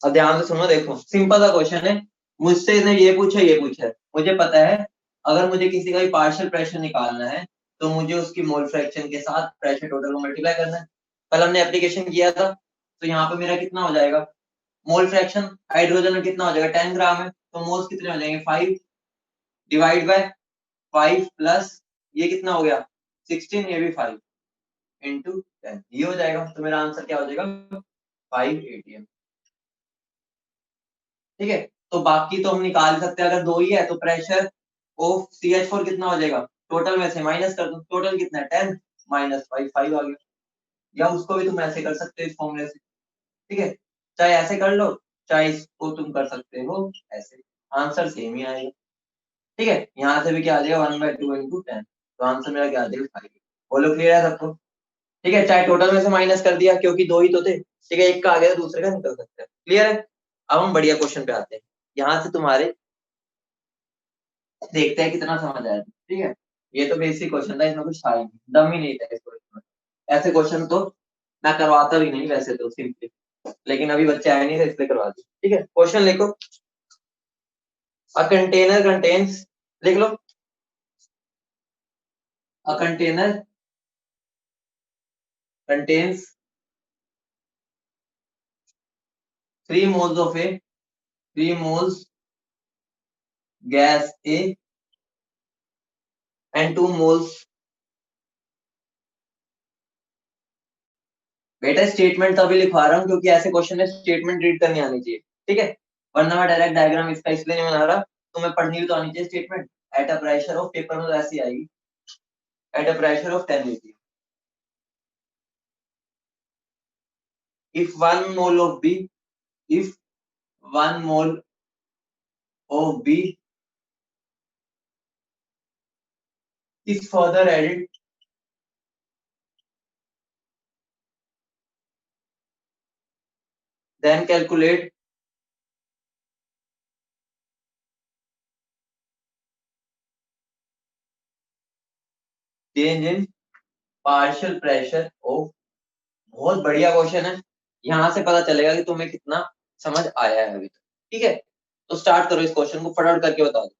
अब ध्यान से सुनो, देखो सिंपल सा क्वेश्चन है। मुझसे इसने ये पूछा है। मुझे पता है अगर मुझे किसी का भी पार्शियल प्रेशर निकालना है तो मुझे उसकी मोल फ्रैक्शन के साथ प्रेशर टोटल को मल्टीप्लाई करना है। कल हमने एप्लीकेशन किया था, तो यहाँ पे मेरा कितना हो जाएगा, मोल फ्रैक्शन हाइड्रोजन में कितना हो जाएगा, 10 ग्राम है, तो मोल्स कितने हो जाएंगे, 5 डिवाइड बाय 5 प्लस ये कितना हो गया 16, ये भी 5 इंटू 10, ये हो जाएगा। तो मेरा आंसर क्या हो जाएगा, 5 atm। ठीक है, तो बाकी तो हम निकाल सकते हैं, अगर दो ही है तो प्रेशर ऑफ CH4 कितना हो जाएगा, टोटल में से माइनस कर दो, टोटल कितना है 10 माइनस 5, 5 आ गया। या उसको भी तुम ऐसे कर सकते हो इस फॉर्मूले से। ठीक है, चाहे ऐसे कर लो, चाहे इसको तुम कर सकते हो ऐसे, आंसर सेम ही आएगा। ठीक है, यहाँ से भी क्या आ जाएगा 1/2 इंटू 10, तो आंसर मेरा क्या आ जाएगा 5। बोलो क्लियर है सबको। ठीक है, चाहे टोटल में से माइनस कर दिया क्योंकि दो ही तो थे। ठीक है, एक का आ गया तो दूसरे का निकल सकता है। क्लियर है। अब हम बढ़िया क्वेश्चन पे आते हैं। यहाँ से तुम्हारे देखते हैं कितना समझ आया। ठीक है, ये तो बेसिक क्वेश्चन था, इसमें कुछ था ही नहीं, दम ही नहीं था इस क्वेश्चन में। ऐसे क्वेश्चन तो मैं करवाता भी नहीं वैसे तो सिंपली, लेकिन अभी बच्चे आए नहीं थे इसलिए करवा दी। ठीक है, क्वेश्चन लिखो। अ कंटेनर कंटेन्स, लिख लो। A container contains 3 moles of A, 3 moles gas A and 2 moles। बेटा स्टेटमेंट तभी लिखवा रहा हूँ क्योंकि ऐसे क्वेश्चन में स्टेटमेंट रीड करनी आनी चाहिए। ठीक है, वरना मैं डायरेक्ट डायग्राम इसका इसलिए नहीं बना रहा, तुम्हें पढ़नी भी तो आनी चाहिए statement. At a pressure of, paper में तो ऐसी आएगी, at a pressure of 10 atm, if 1 mole of B, if 1 mole of B is further added, then calculate change in partial pressure of। बहुत बढ़िया क्वेश्चन है, यहाँ से पता चलेगा कि तुम्हें कितना समझ आया है अभी तक। ठीक है, तो स्टार्ट करो, इस क्वेश्चन को फटाफट करके बता दो।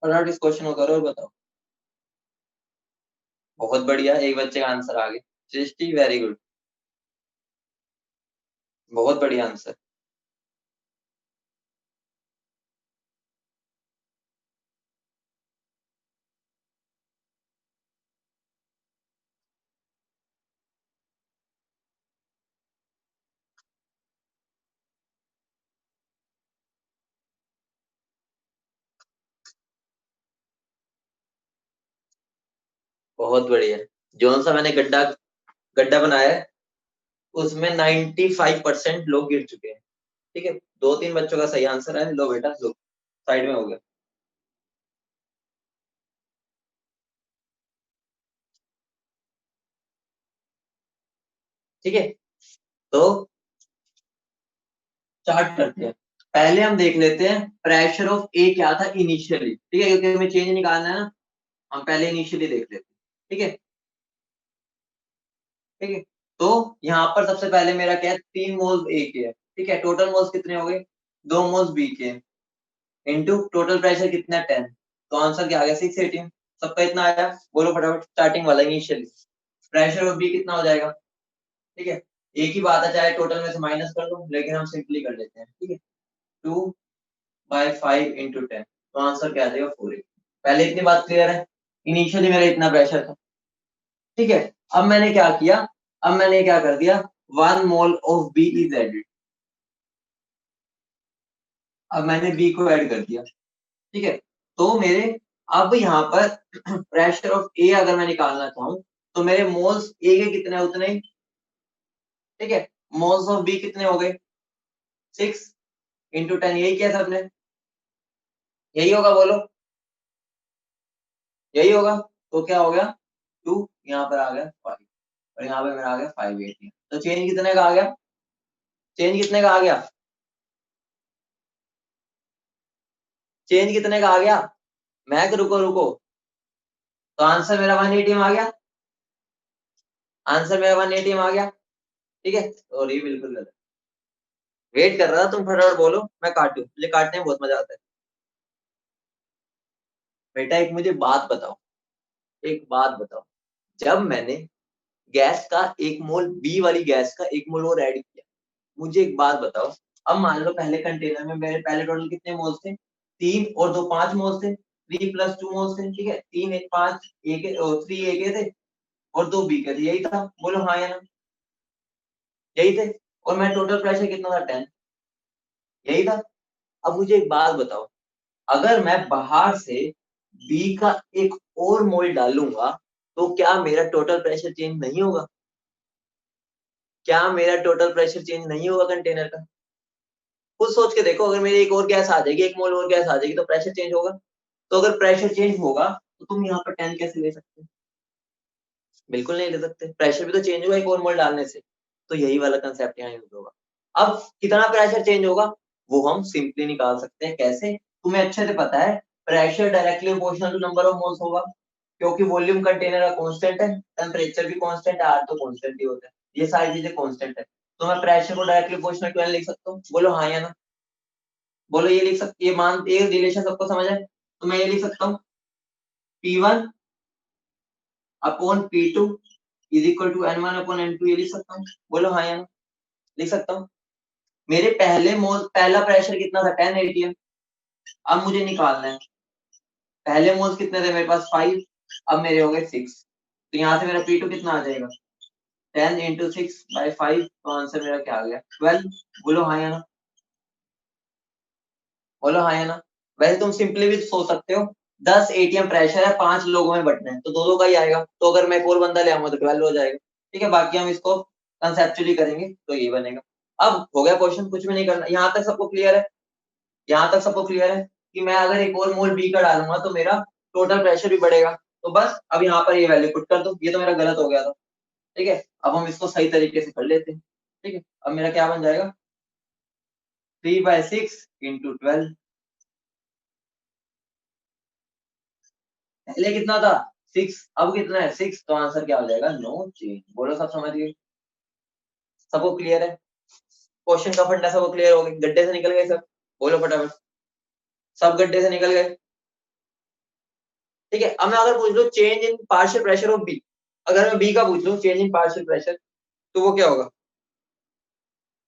फटाफट इस क्वेश्चन को करो और बताओ। बहुत बढ़िया, एक बच्चे का आंसर आ गया, सृष्टि वेरी गुड, बहुत बढ़िया आंसर। बहुत बढ़िया, जो सा मैंने गड्ढा गड्ढा बनाया है उसमें 95% लोग गिर चुके हैं। ठीक है, 2-3 बच्चों का सही आंसर है, लो बेटा लो, साइड में हो गया। ठीक है, तो स्टार्ट करते हैं। पहले हम देख लेते हैं प्रेशर ऑफ ए क्या था इनिशियली। ठीक है, क्योंकि हमें चेंज निकालना है ना, हम पहले इनिशियली देख लेते हैं। ठीक है, ठीक है, तो यहाँ पर सबसे पहले मेरा क्या है, 3 मोल्स ए के है। ठीक है, टोटल मोल्स कितने हो गए, 2 मोल्स बी के, इनटू टोटल प्रेशर कितना है 10, तो आंसर क्या आ गया 618। सबका इतना आया, बोलो फटाफट स्टार्टिंग वाला इनिशियली। प्रेशर ऑफ बी कितना हो जाएगा। ठीक है, एक ही बात है, चाहे टोटल में से माइनस कर लो, लेकिन हम सिंपली कर लेते हैं। ठीक है, 2/5 इंटू 10, तो आंसर क्या आ जाएगा 4। पहले इतनी बात क्लियर है, इनिशियली मेरा इतना प्रेशर था। ठीक है, अब मैंने क्या किया, अब मैंने क्या कर दिया, 1 mole of B is added. अब मैंने बी को ऐड कर दिया। ठीक है, तो मेरे अब यहाँ पर प्रेशर ऑफ ए अगर मैं निकालना चाहूँ तो मेरे मोल्स ए के कितने उतने ही। ठीक है, मोल्स ऑफ बी कितने हो गए 6 इंटू 10, यही किया सबने, यही होगा बोलो, यही होगा। तो क्या हो गया 2, यहाँ पर आ गया 5, और यहाँ पे मेरा आ गया 580। तो चेंज कितने का आ गया, चेंज कितने का आ गया, चेंज कितने का आ गया, मैं रुको रुको, तो आंसर मेरा 180 में आ गया। आंसर मेरा 1 atm आ गया, ठीक है। और ये बिल्कुल गलत। वेट कर रहा था, तुम फटाफट बोलो, मैं काटूं, मुझे काटने में बहुत मजा आता है। बेटा एक मुझे बात बताओ, एक बात बताओ, जब मैंने गैस का 1 मोल, बी वाली गैस का 1 मोल वो रेडी किया, मुझे एक बात बताओ, अब मान लो पहले कंटेनर में मेरे पहले टोटल कितने मोल्स थे, 3 और 2 5 मोल्स थे, 3 + 2 मोल्स थे, ठीक है। 3 1 5 एक 3 एक थे और 2 बी के थे, यही था, बोलो हाँ या ना, यही थे। और मैं टोटल प्रेशर कितना था, 10, यही था। अब मुझे एक बात बताओ, अगर मैं बाहर से बी का एक और मोल डालूंगा तो क्या मेरा टोटल प्रेशर चेंज नहीं होगा? क्या मेरा टोटल प्रेशर चेंज नहीं होगा कंटेनर का? खुद सोच के देखो, अगर मेरी एक और गैस आ जाएगी, 1 मोल और गैस आ जाएगी तो प्रेशर चेंज होगा। तो अगर प्रेशर चेंज होगा तो तुम यहाँ पर 10 कैसे ले सकते हो? बिल्कुल नहीं ले सकते, प्रेशर भी तो चेंज हुआ 1 और मोल डालने से। तो यही वाला कंसेप्ट यहाँ यूज होगा। अब कितना प्रेशर चेंज होगा वो हम सिंपली निकाल सकते हैं। कैसे? तुम्हें अच्छे से पता है, pressure directly proportional to number of moles होगा, क्योंकि वॉल्यूम कंटेनर का कांस्टेंट है, टेम्परेचर भी कांस्टेंट है, आर तो कांस्टेंट ही होता है, ये सारी चीजें कांस्टेंट है। तो मैं प्रेशर को डायरेक्टली प्रोपोर्शनल टू एन लिख सकता हूँ, बोलो हाँ या ना। बोलो ये लिख सकते, ये मान, ये रिलेशन सबको समझ है, तो मैं ये लिख सकता हूँ, P1 upon P2 is equal to N1 upon N2, ये लिख सकता हूँ, बोलो हाँ या ना। लिख सकता हूँ। मेरे पहले मोल, पहला प्रेशर कितना था, 10 atm। अब मुझे निकालना है, पहले मोल्स कितने थे मेरे पास, 5, अब मेरे हो गए 6। तो यहाँ से मेरा P2 कितना आ जाएगा, 10 × 6/5, तो आंसर मेरा क्या आ गया, 12। बोलो हाँ या ना, बोलो हाँ या ना। वैसे तुम सिंपली भी सोच सकते हो, 10 एटीएम प्रेशर है, 5 लोगों में बंटना है, तो दो दो का ही आएगा, तो अगर मैं एक और बंदा ले आऊंगा तो 12 हो जाएगा, ठीक है। बाकी हम इसको कंसेप्चुअली करेंगे तो ये बनेगा। अब हो गया क्वेश्चन, कुछ भी नहीं करना। यहाँ तक सबको क्लियर है? यहाँ तक सबको क्लियर है कि मैं अगर एक और मोल बी का डालूंगा तो मेरा टोटल प्रेशर भी बढ़ेगा। तो बस अब यहाँ पर ये वैल्यू पुट कर दो, ये तो मेरा गलत हो गया था, ठीक है। अब हम इसको सही तरीके से कर लेते हैं, ठीक है। अब मेरा क्या बन जाएगा, 3/6 × 12। पहले कितना था, 6, अब कितना है, 6, तो आंसर क्या हो जाएगा, नो चेंज। बोलो सब समझ गए, सबको क्लियर है? क्वेश्चन का फंडा सबको क्लियर हो गया, गड्ढे से निकल गए सब? बोलो फटाफट, सब गड्ढे से निकल गए, ठीक है। अब मैं अगर पूछ लूं change in partial pressure of B, अगर मैं बी का पूछ लूं चेंज इन पार्शियल प्रेशर, तो वो क्या होगा?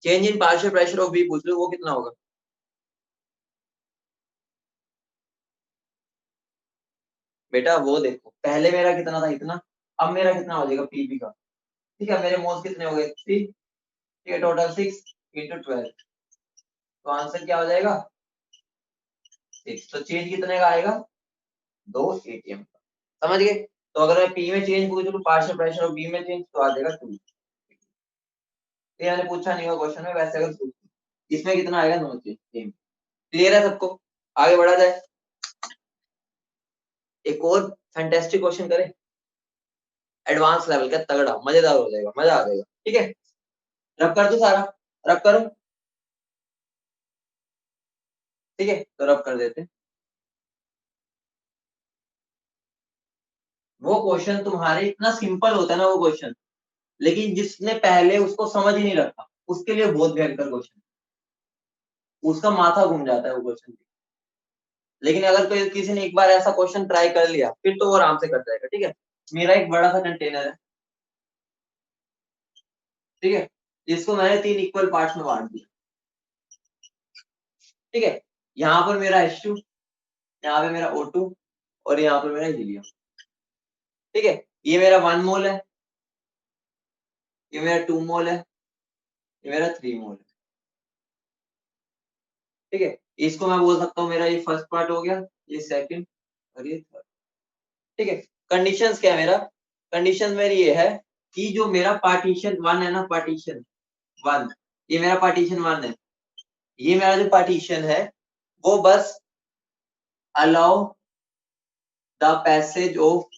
Change in partial pressure of B पूछ लूं, वो कितना होगा? बेटा वो देखो, पहले मेरा कितना था, इतना, अब मेरा कितना हो जाएगा पीबी का, ठीक है। मेरे मोल्स कितने हो गए, 3, ठीक है, टोटल 6 × 12, तो आंसर क्या हो जाएगा, 6। तो चेंज कितने का आएगा, 2 एटीएम का। समझ गए? तो अगर मैं पी में चेंज पूछ लूं, पार्शियल प्रेशर और बी में चेंज, तो आ जाएगा 2। ये मैंने पूछा नहीं होगा क्वेश्चन में, वैसे अगर पूछ, इसमें कितना आएगा, नो चेंज, सेम। क्लियर है सबको? आगे बढ़ा जाए, एक और फैंटास्टिक क्वेश्चन करें, एडवांस लेवल का, तगड़ा मजेदार हो जाएगा, मजा आ जाएगा, ठीक है। रब कर दो सारा, रब करो, ठीक है, तो रब कर देते हैं। वो क्वेश्चन तुम्हारे इतना सिंपल होता है ना वो क्वेश्चन, लेकिन जिसने पहले उसको समझ ही नहीं रखा उसके लिए बहुत भयंकर क्वेश्चन, उसका माथा घूम जाता है वो क्वेश्चन। लेकिन अगर कोई किसी ने एक बार ऐसा क्वेश्चन ट्राई कर लिया फिर तो वो आराम से कर जाएगा, ठीक है। मेरा एक बड़ा सा कंटेनर है, ठीक है, इसको मैंने 3 इक्वल पार्ट्स में बांट दिया, ठीक है। यहाँ पर मेरा H2, यहाँ पे मेरा O2 और यहाँ पर मेरा हीलियम, ठीक है। ये मेरा 1 मोल है, ये मेरा 2 मोल है, ये मेरा 3 मोल है, ठीक है। इसको मैं बोल सकता हूँ मेरा ये फर्स्ट पार्ट हो गया, ये सेकंड और ये थर्ड, ठीक है। कंडीशंस क्या है मेरा, कंडीशन मेरी ये है कि जो मेरा पार्टीशन 1 है ना, पार्टीशन 1, ये मेरा पार्टीशन 1 है, ये मेरा जो पार्टीशन है वो बस अलाउ द पैसेज ऑफ,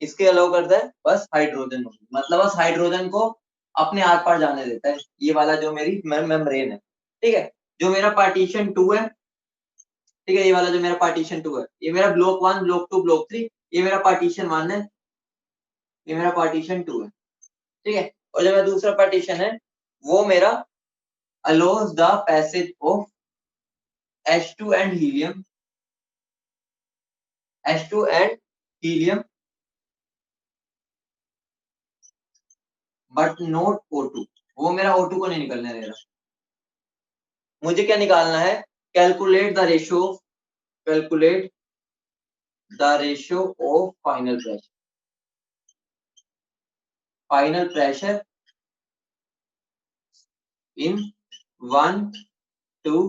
इसके अलाउ करता है बस हाइड्रोजन, मतलब बस हाइड्रोजन को अपने आर पार जाने देता है, ये वाला जो मेरी मेम्ब्रेन है, ठीक है। जो मेरा पार्टीशन 2 है, ठीक है, ये वाला जो मेरा पार्टीशन 2 है, ये मेरा ब्लॉक 1 ब्लॉक 2 ब्लॉक 3, ये मेरा पार्टीशन 1 है, ये मेरा पार्टीशन 2 है, ठीक है। और जो मेरा दूसरा पार्टीशन है वो मेरा allows the passage of H2 and helium, H2 and helium but not O2, वो मेरा O2 को नहीं निकलने दे रहा। मुझे क्या निकालना है, calculate the ratio, calculate the ratio of final pressure, final pressure in 1, 2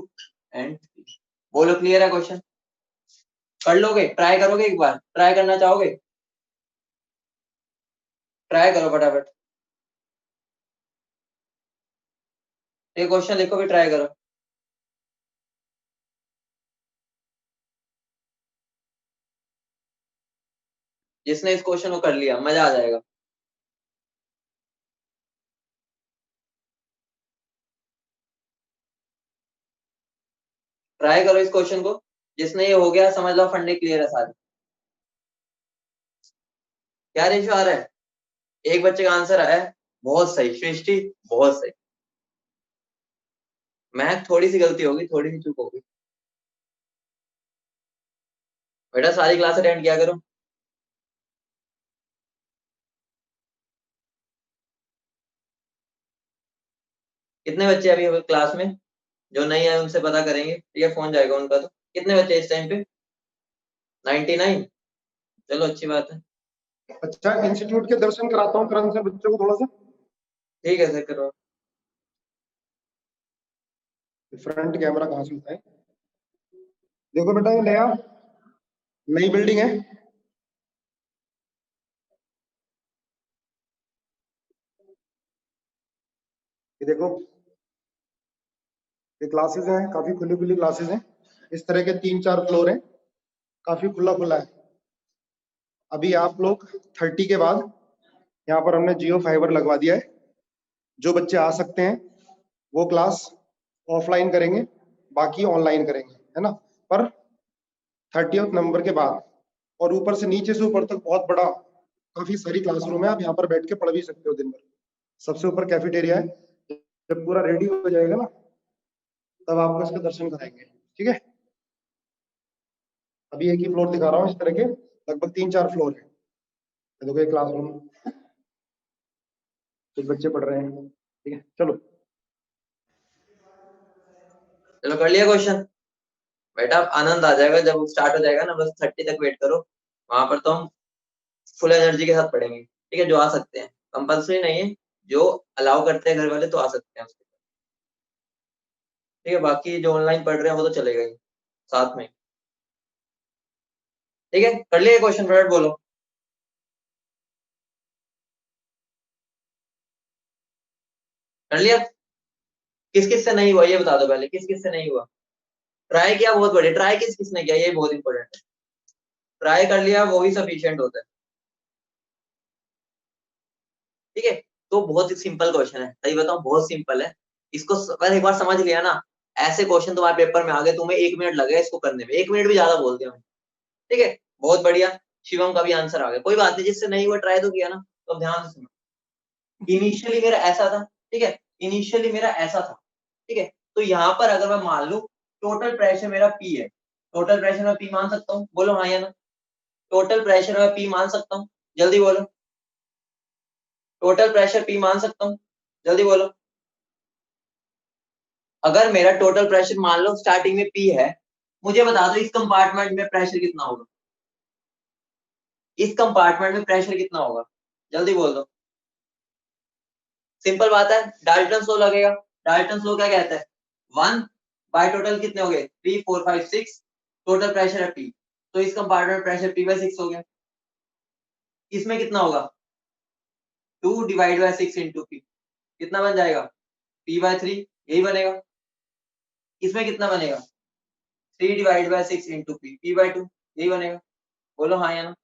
and 3। बोलो क्लियर है क्वेश्चन? कर लोगे? ट्राई करोगे? एक बार ट्राई करना चाहोगे? ट्राई करो फटाफट, ये क्वेश्चन लिखो भी ट्राई करो। जिसने इस क्वेश्चन को कर लिया मजा आ जाएगा। ट्राई करो इस क्वेश्चन को, जिसने ये हो गया समझ लो फंडे क्लियर है सारे। क्या रेशियो आ रहा है? एक बच्चे का आंसर आया है, बहुत सही सृष्टि, बहुत सही। मैथ थोड़ी सी गलती होगी, थोड़ी सी चूक होगी, बेटा सारी क्लास अटेंड किया करो। कितने बच्चे अभी क्लास में? जो नहीं है उनसे पता करेंगे, ठीक है, फोन जाएगा उनका। तो कितने बच्चे इस टाइम पे? 99। चलो अच्छी बात है। अच्छा, इंस्टीट्यूट के दर्शन कराता हूँ करण से बच्चों को थोड़ा सा। ठीक है सर, करो। फ्रंट कैमरा कहाँ से होता है? देखो बेटा, ये नया नई बिल्डिंग है, ये देखो, ये क्लासेस हैं, काफी खुली खुली क्लासेस हैं। इस तरह के 3-4 फ्लोर हैं, काफी खुला खुला है। अभी आप लोग 30 के बाद यहाँ पर हमने जियो फाइबर लगवा दिया है। जो बच्चे आ सकते हैं वो क्लास ऑफलाइन करेंगे, बाकी ऑनलाइन करेंगे, है ना। पर 30th नंबर के बाद, और ऊपर से नीचे से ऊपर तक बहुत बड़ा, काफी सारी क्लासरूम है, आप यहाँ पर बैठ के पढ़ भी सकते हो दिन भर। सबसे ऊपर कैफेटेरिया है, जब पूरा रेडी हो जाएगा ना तब आपको इसके दर्शन कराएंगे, ठीक है। अभी एक ही फ्लोर दिखा रहा हूँ, इस तरह के लगभग 3-4 फ्लोर है। देखो ये क्लासरूम, कुछ बच्चे पढ़ रहे हैं, ठीक है। चलो चलो कर लिया क्वेश्चन? बेटा आनंद आ जाएगा जब स्टार्ट हो जाएगा ना, बस 30 तक वेट करो, वहां पर तो हम फुल एनर्जी के साथ पढ़ेंगे, ठीक है। जो आ सकते हैं, कंपल्सरी नहीं है, जो अलाउ करते हैं घर वाले तो आ सकते हैं उसके, ठीक है। बाकी जो ऑनलाइन पढ़ रहे हैं वो तो चलेगा ही साथ में, ठीक है। कर लिया क्वेश्चन? फटाफट बोलो। कर लिया? किस किस से नहीं हुआ ये बता दो पहले, किस किस से नहीं हुआ? ट्राई किया, बहुत बढ़िया। ट्राई किस किसने किया, ये बहुत इंपॉर्टेंट है। ट्राई कर लिया वो ही सफिशिएंट होता है, ठीक है। तो बहुत ही सिंपल क्वेश्चन है, सही बताऊं बहुत सिंपल है। इसको बस एक बार समझ लिया ना, ऐसे क्वेश्चन तुम्हारे पेपर में आ गए, तुम्हें 1 मिनट लगे इसको करने में, 1 मिनट भी ज्यादा बोल दिया मैंने, ठीक है। बहुत बढ़िया, शिवम का भी आंसर आ गया। कोई बात नहीं, जिससे नहीं हुआ ट्राई तो किया ना, तो ध्यान से सुनो। इनिशियली मेरा ऐसा था, ठीक है, इनिशियली मेरा ऐसा था, ठीक है। तो यहाँ पर अगर मैं मान लू टोटल प्रेशर मेरा P है, टोटल प्रेशर में P मान सकता हूँ? बोलो हाँ या ना। टोटल प्रेशर में P मान सकता हूँ? जल्दी बोलो। टोटल प्रेशर P मान सकता हूँ? जल्दी बोलो। अगर मेरा टोटल प्रेशर मान लो स्टार्टिंग में P है, मुझे बता दो इस कंपार्टमेंट में प्रेशर कितना होगा, इस कंपार्टमेंट में प्रेशर कितना होगा, जल्दी बोल दो। सिंपल बात है, डाल्टन लो लगेगा। डाल्टन लो क्या कहता है? 1 बाय टोटल कितने हो गए? 3 4 5 6, टोटल प्रेशर है P, तो इस कंपार्टमेंट प्रेशर P/6 हो गया। इसमें कितना होगा? 2 डिवाइड बाय 6 इंटू P, कितना बन जाएगा? P/3, यही बनेगा। इसमें कितना बनेगा? 3 डिवाइड बाय 6 इंटू P/2, यही बनेगा। बोलो हाँ या ना।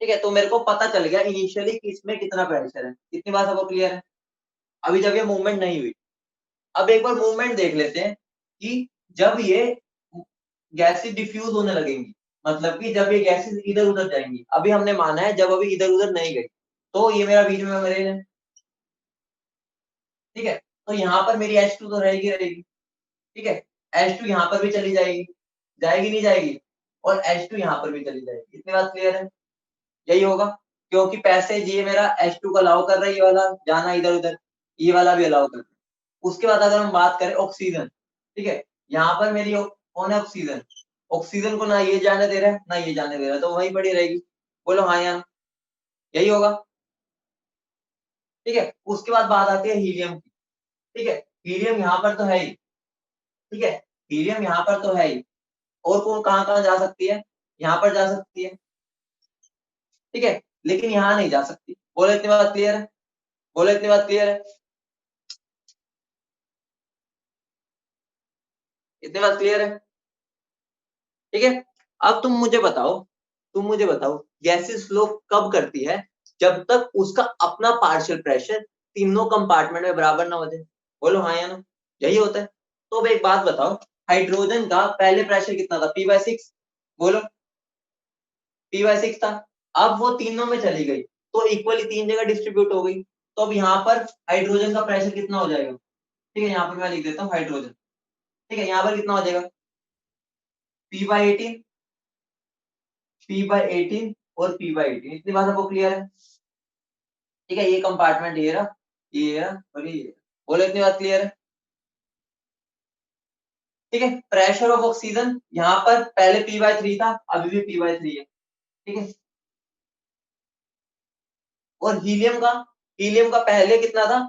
ठीक है, तो मेरे को पता चल गया इनिशियली कि इसमें कितना प्रेशर है। कितनी बात सबको क्लियर है? अभी जब ये मूवमेंट नहीं हुई, अब एक बार मूवमेंट देख लेते हैं कि जब ये गैसें डिफ्यूज होने लगेंगी, मतलब कि जब ये गैसेस इधर उधर जाएंगी, अभी हमने माना है जब अभी इधर उधर नहीं गई, तो ये मेरा बीच में मेरे है, ठीक है। तो यहाँ पर मेरी H2 तो रहेगी रहेगी, ठीक है। H2 यहाँ पर भी चली जाएगी, जाएगी नहीं जाएगी, और H2 यहाँ पर भी चली जाएगी। इतनी बात क्लियर है? यही होगा, क्योंकि पैसेज ये मेरा H2 को अलाउ कर रहा है, ये वाला जाना इधर उधर, ये वाला भी अलाउ कर रहा है। उसके बाद अगर हम बात करें ऑक्सीजन, ठीक है, यहाँ पर मेरी कौन है? ऑक्सीजन। ऑक्सीजन को ना ये जाने दे रहा है ना ये जाने दे रहा है, तो वहीं पड़ी रहेगी। बोलो हाँ या ना? यही होगा, ठीक है। उसके बाद बात आती है हीलियम की, ठीक है। हीलियम यहाँ पर तो है ही, ठीक है, हीलियम यहाँ पर तो है ही, और कौन कहाँ कहाँ जा सकती है? यहाँ पर जा सकती है, ठीक है, लेकिन यहाँ नहीं जा सकती। बोलो इतनी बात क्लियर है? बोलो इतनी बात क्लियर है? इतनी बात क्लियर है? ठीक है। अब तुम मुझे बताओ गैसेस फ्लो कब करती है? जब तक उसका अपना पार्शियल प्रेशर तीनों कंपार्टमेंट में बराबर ना हो जाए। बोलो हाँ या ना? यही होता है। तो अब एक बात बताओ, हाइड्रोजन का पहले प्रेशर कितना था? P/6। बोलो, P/6 था। अब वो तीनों में चली गई, तो इक्वली तीन जगह डिस्ट्रीब्यूट हो गई, तो अब यहाँ पर हाइड्रोजन का प्रेशर कितना हो जाएगा? ठीक है, यहाँ पर मैं लिख देता हूँ हाइड्रोजन, ठीक है, यहाँ पर कितना हो जाएगा? P/18, P/18 और P/18। इतनी बात आपको क्लियर है? ठीक है, ये कंपार्टमेंट ये रहा, ये रहा और ये रहा। बोलो इतनी बात क्लियर है? ठीक है। प्रेशर ऑफ ऑक्सीजन यहाँ पर पहले P/3 था, अभी भी P/3 है, ठीक है। और हीलियम का पहले कितना था?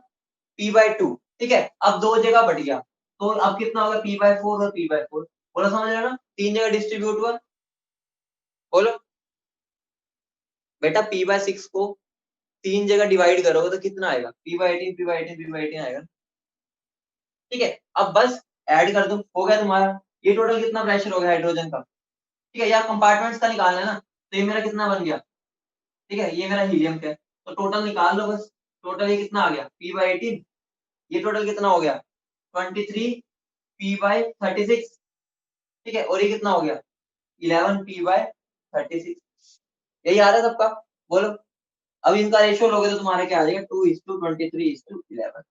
P/2, ठीक है। अब दो जगह बढ़ गया, तो अब कितना होगा? P/4 और P/4। बोलो समझ रहे हो ना? तीन जगह डिस्ट्रीब्यूट हुआ। बोलो बेटा, P/6 को तीन जगह डिवाइड करोगे तो कितना आएगा? P/18, P/18, P/18 आएगा, ठीक है। अब बस ऐड कर दो, हो गया तुम्हारा। ये टोटल कितना प्रेशर हो गया हाइड्रोजन का? ठीक है, या कंपार्टमेंट्स का निकालना है ना, तो ये मेरा कितना बन गया? ठीक है, ये मेरा हीलियम का है, तो टोटल निकाल लो बस। टोटल ये कितना आ गया? P/18। ये टोटल कितना हो गया? 23 P/36, ठीक है। और ये कितना हो गया? 11 P/36। यही आ रहा है सबका? बोलो। अब इनका रेशियो लोगे तो तुम्हारे क्या आ जाएगा? 2:23:11।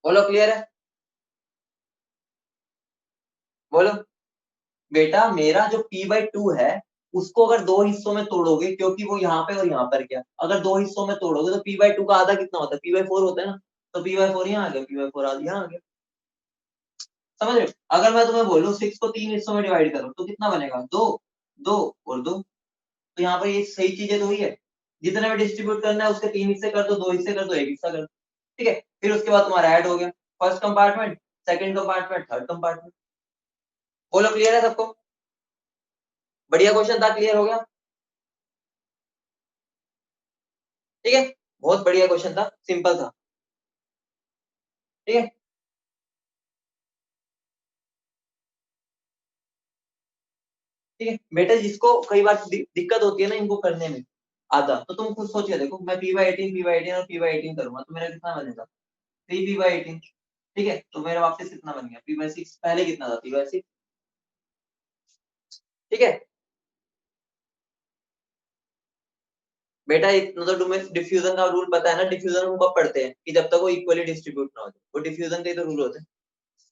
बोलो क्लियर है? बोलो बेटा, मेरा जो P/2 है उसको अगर दो हिस्सों में तोड़ोगे, क्योंकि वो यहाँ पे और यहाँ पर क्या, अगर दो हिस्सों में तोड़ोगे तो P/2 का आधा कितना होता है? P/4 होता है ना, तो P/4 यहाँ आ गया, P/4 आधा यहाँ आ गया। समझ रहे हो? अगर मैं तुम्हें बोलूं 6 को तीन हिस्सों में डिवाइड करो तो कितना बनेगा? दो, दो और दो। तो यहाँ पर ये सही चीजें तो हुई है, जितने में डिस्ट्रीब्यूट करना है उसके तीन हिस्से कर दो, दो हिस्से कर दो, एक हिस्सा कर दो, ठीक है। फिर उसके बाद तुम्हारा ऐड हो गया, first compartment, second compartment, third compartment. बोलो क्लियर है सबको? बढ़िया क्वेश्चन था, क्लियर हो गया? ठीक है, बहुत बढ़िया क्वेश्चन था, सिंपल था, ठीक है। ठीक है बेटा, जिसको कई बार दिक्कत होती है ना इनको करने में आधा, तो तुम खुद सोच के देखो, मैं P/18 और P/18 करूंगा तो मेरा कितना बनेगा? 3 P/18, ठीक है। तो मेरा वापस कितना बन गया? P/6। पहले कितना था? P/6, ठीक है। बेटा इतना तो तुम्हें डिफ्यूजन का रूल पता है ना? डिफ्यूजन हम कब पढ़ते हैं? कि जब तक वो इक्वली डिस्ट्रीब्यूट ना हो जाए, वो डिफ्यूजन के तो रूल होते हैं।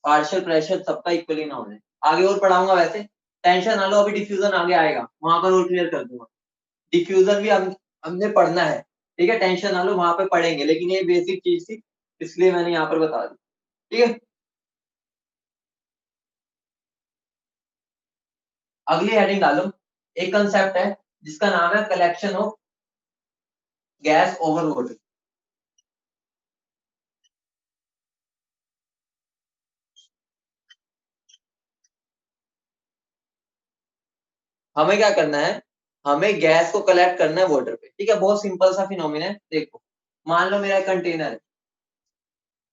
पार्शियल प्रेशर सबका इक्वली ना हो जाए। आगे और पढ़ाऊंगा वैसे, टेंशन ना लो, अभी डिफ्यूजन आगे आएगा, वहां पर और क्लियर कर दूंगा। डिफ्यूजन भी हमने पढ़ना है, ठीक है, टेंशन ना लो, वहां पे पढ़ेंगे, लेकिन ये बेसिक चीज थी इसलिए मैंने यहाँ पर बता दी, ठीक है। अगली हेडिंग डालो। एक कंसेप्ट है जिसका नाम है collection of gas over water. हमें क्या करना है? हमें गैस को कलेक्ट करना है वाटर पे, ठीक है। बहुत सिंपल सा फिनोमिना है, देखो। मान लो मेरा कंटेनर है,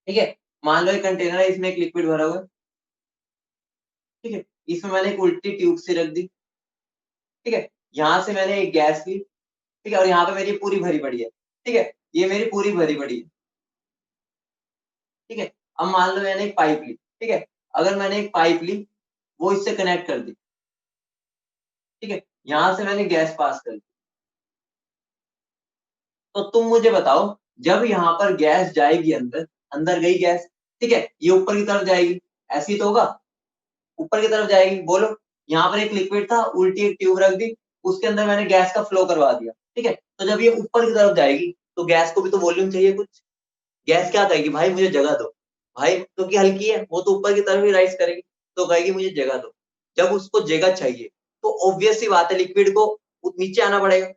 ठीक है। मान लो एक कंटेनर है, इसमें एक लिक्विड भरा हुआ है, ठीक है। इसमें मैंने एक उल्टी ट्यूब से रख दी, ठीक है। यहाँ से मैंने एक गैस ली, ठीक है, और यहाँ पे मेरी पूरी भरी पड़ी है, ठीक है। ये मेरी पूरी भरी पड़ी है, ठीक है। अब मान लो मैंने एक पाइप ली, ठीक है। अगर मैंने एक पाइप ली, वो इससे कनेक्ट कर दी, ठीक है, यहां से मैंने गैस पास कर दी। तो तुम मुझे बताओ, जब यहाँ पर गैस जाएगी अंदर, अंदर गई गैस, ठीक है, ये ऊपर की तरफ जाएगी, ऐसी तो होगा, ऊपर की तरफ जाएगी। बोलो, यहाँ पर एक लिक्विड था, उल्टी एक ट्यूब रख दी, उसके अंदर मैंने गैस का फ्लो करवा दिया, ठीक है, तो जब ये ऊपर की तरफ जाएगी तो गैस को भी तो वॉल्यूम चाहिए कुछ। गैस क्या कहेगी, भाई मुझे जगह दो, भाई क्योंकि हल्की है वो तो ऊपर की तरफ ही राइज करेगी, तो कहेगी मुझे जगह दो। जब उसको जगह चाहिए तो ऑब्वियस सी बात है लिक्विड को नीचे आना पड़ेगा।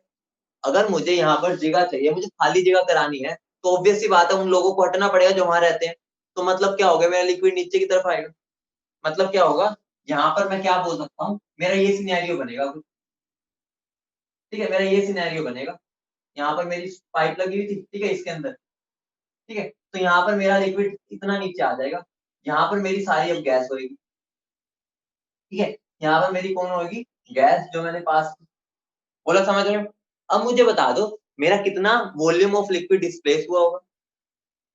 अगर मुझे यहाँ पर जगह चाहिए, मुझे खाली जगह करानी है, तो ऑब्वियस सी बात है उन लोगों को हटना पड़ेगा जो वहां रहते हैं। तो मतलब क्या होगा, मेरा लिक्विड नीचे की तरफ आएगा। मतलब क्या होगा, यहाँ पर मैं क्या बोल सकता हूँ, मेरा ये सिनेरियो बनेगा कुछ, ठीक है, मेरा ये सिनेरियो बनेगा। यहाँ पर मेरी पाइप लगी हुई थी, ठीक है, इसके अंदर, ठीक है, तो यहाँ पर मेरा लिक्विड इतना नीचे आ जाएगा, यहाँ पर मेरी सारी अब गैस होगी, ठीक है, यहाँ पर मेरी कौन होगी, गैस जो मैंने पास की। बोला समझ रहे हो? अब मुझे बता दो मेरा कितना वॉल्यूम ऑफ लिक्विड डिस्प्लेस हुआ होगा।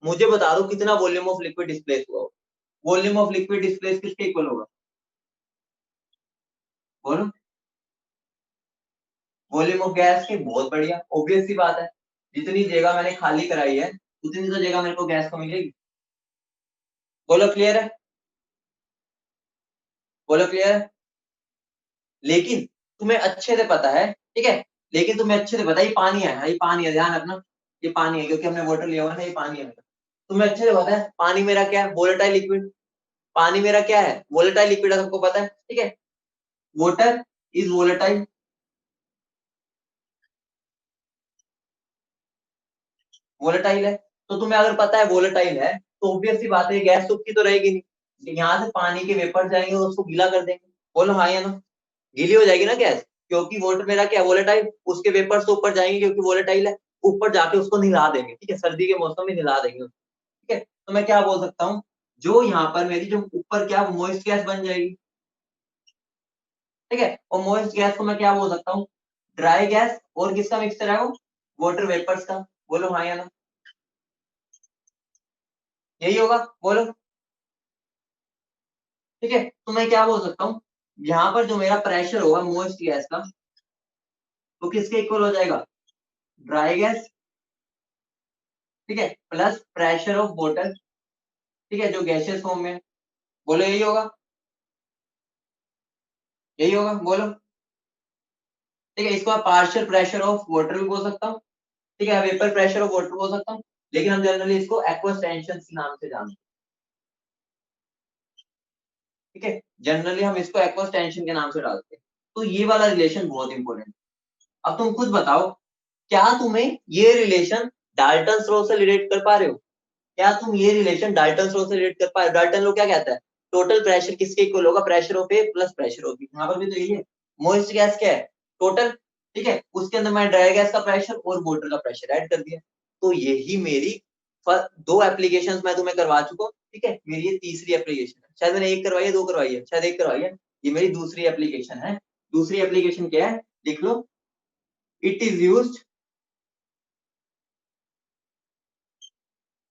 मुझे बता दो कितना वॉल्यूम ऑफ लिक्विड डिस्प्लेस हुआ होगा। वॉल्यूम ऑफ लिक्विड डिस्प्लेस किसके इक्वल होगा, बोलो। वॉल्यूम ऑफ गैस के। बहुत बढ़िया, ऑब्वियस सी बात है, जितनी जगह मैंने खाली कराई है उतनी तो जगह मेरे को गैस को मिलेगी। बोलो क्लियर है, बोलो क्लियर है। लेकिन तुम्हें अच्छे से पता है, ठीक है, लेकिन तुम्हें अच्छे से पता है ये पानी है, हाँ, ये पानी है, ध्यान रखना, ये पानी है, क्योंकि हमने वाटर लिया हुआ है ना, ये पानी है। तुम्हें अच्छे से पता है पानी मेरा क्या है, वोलेटाइल लिक्विड। पानी मेरा क्या है, वोलेटाइल लिक्विड है, सबको पता है, ठीक है, वाटर इज वोलेटाइल। वोलेटाइल है, तो तुम्हें अगर पता है वोलेटाइल है, तो ऑब्वियस सी बात है गैस सूखी तो रहेगी नहीं, यहाँ से पानी के वेपर जाएंगे और उसको गीला कर देंगे। बोलो हाँ या ना, गीली हो जाएगी ना गैस, क्योंकि वाटर मेरा क्या है, वोलेटाइल, उसके वेपर्स तो ऊपर जाएंगे क्योंकि वोलेटाइल है, ऊपर जाके उसको निला देंगे, ठीक है, सर्दी के मौसम में निला देंगे, ठीक है। तो मैं क्या बोल सकता हूँ, जो यहाँ पर मेरी जो ऊपर क्या मॉइस्ट गैस बन जाएगी, ठीक है, और मॉइस्ट गैस को मैं क्या बोल सकता हूँ, ड्राई गैस, और किसका मिक्सचर है वो, वाटर वेपर्स का। बोलो हाँ या ना, यही होगा, बोलो, ठीक है। तो मैं क्या बोल सकता हूँ, यहाँ पर जो मेरा प्रेशर होगा मॉइस्ट गैस का, वो किसके इक्वल हो जाएगा, ड्राई गैस, ठीक है, प्लस प्रेशर ऑफ वाटर, ठीक है, जो गैसियस फॉर्म में है। बोलो यही होगा, यही होगा, बोलो, ठीक है। इसको मैं पार्शियल प्रेशर ऑफ वाटर भी बोल सकता हूँ, ठीक है, वेपर प्रेशर ऑफ वाटर बोल सकता हूँ, लेकिन हम जनरली इसको एक्वस टेंशन के नाम से जानते हैं, ठीक है, जनरली हम इसको एक्वस टेंशन के नाम से डालते हैं। तो ये वाला रिलेशन बहुत इंपॉर्टेंट है। अब तुम खुद बताओ, क्या तुम्हें ये रिलेशन डाल्टन लॉ से रिलेट कर पा रहे हो, क्या तुम ये रिलेशन डाल्टन लॉ से रिलेट कर पा रहे हो। डाल्टन लॉ क्या कहता है, टोटल प्रेशर किसके इक्वल होगा, pressure of A plus pressure of B. यहाँ पर भी तो यही है, मोइस्ट गैस क्या है, टोटल, ठीक है, उसके अंदर मैं ड्राई गैस का प्रेशर और वाटर का प्रेशर ऐड कर दिया। तो यही मेरी दो एप्लीकेशन मैं तुम्हें करवा चुका हूँ, ठीक है, मेरी ये तीसरी एप्लीकेशन है, शायद मैंने एक करवाई है, दो करवाई है, शायद एक करवाई है, ये मेरी दूसरी एप्लीकेशन है। दूसरी एप्लीकेशन क्या है, लिख लो, it is used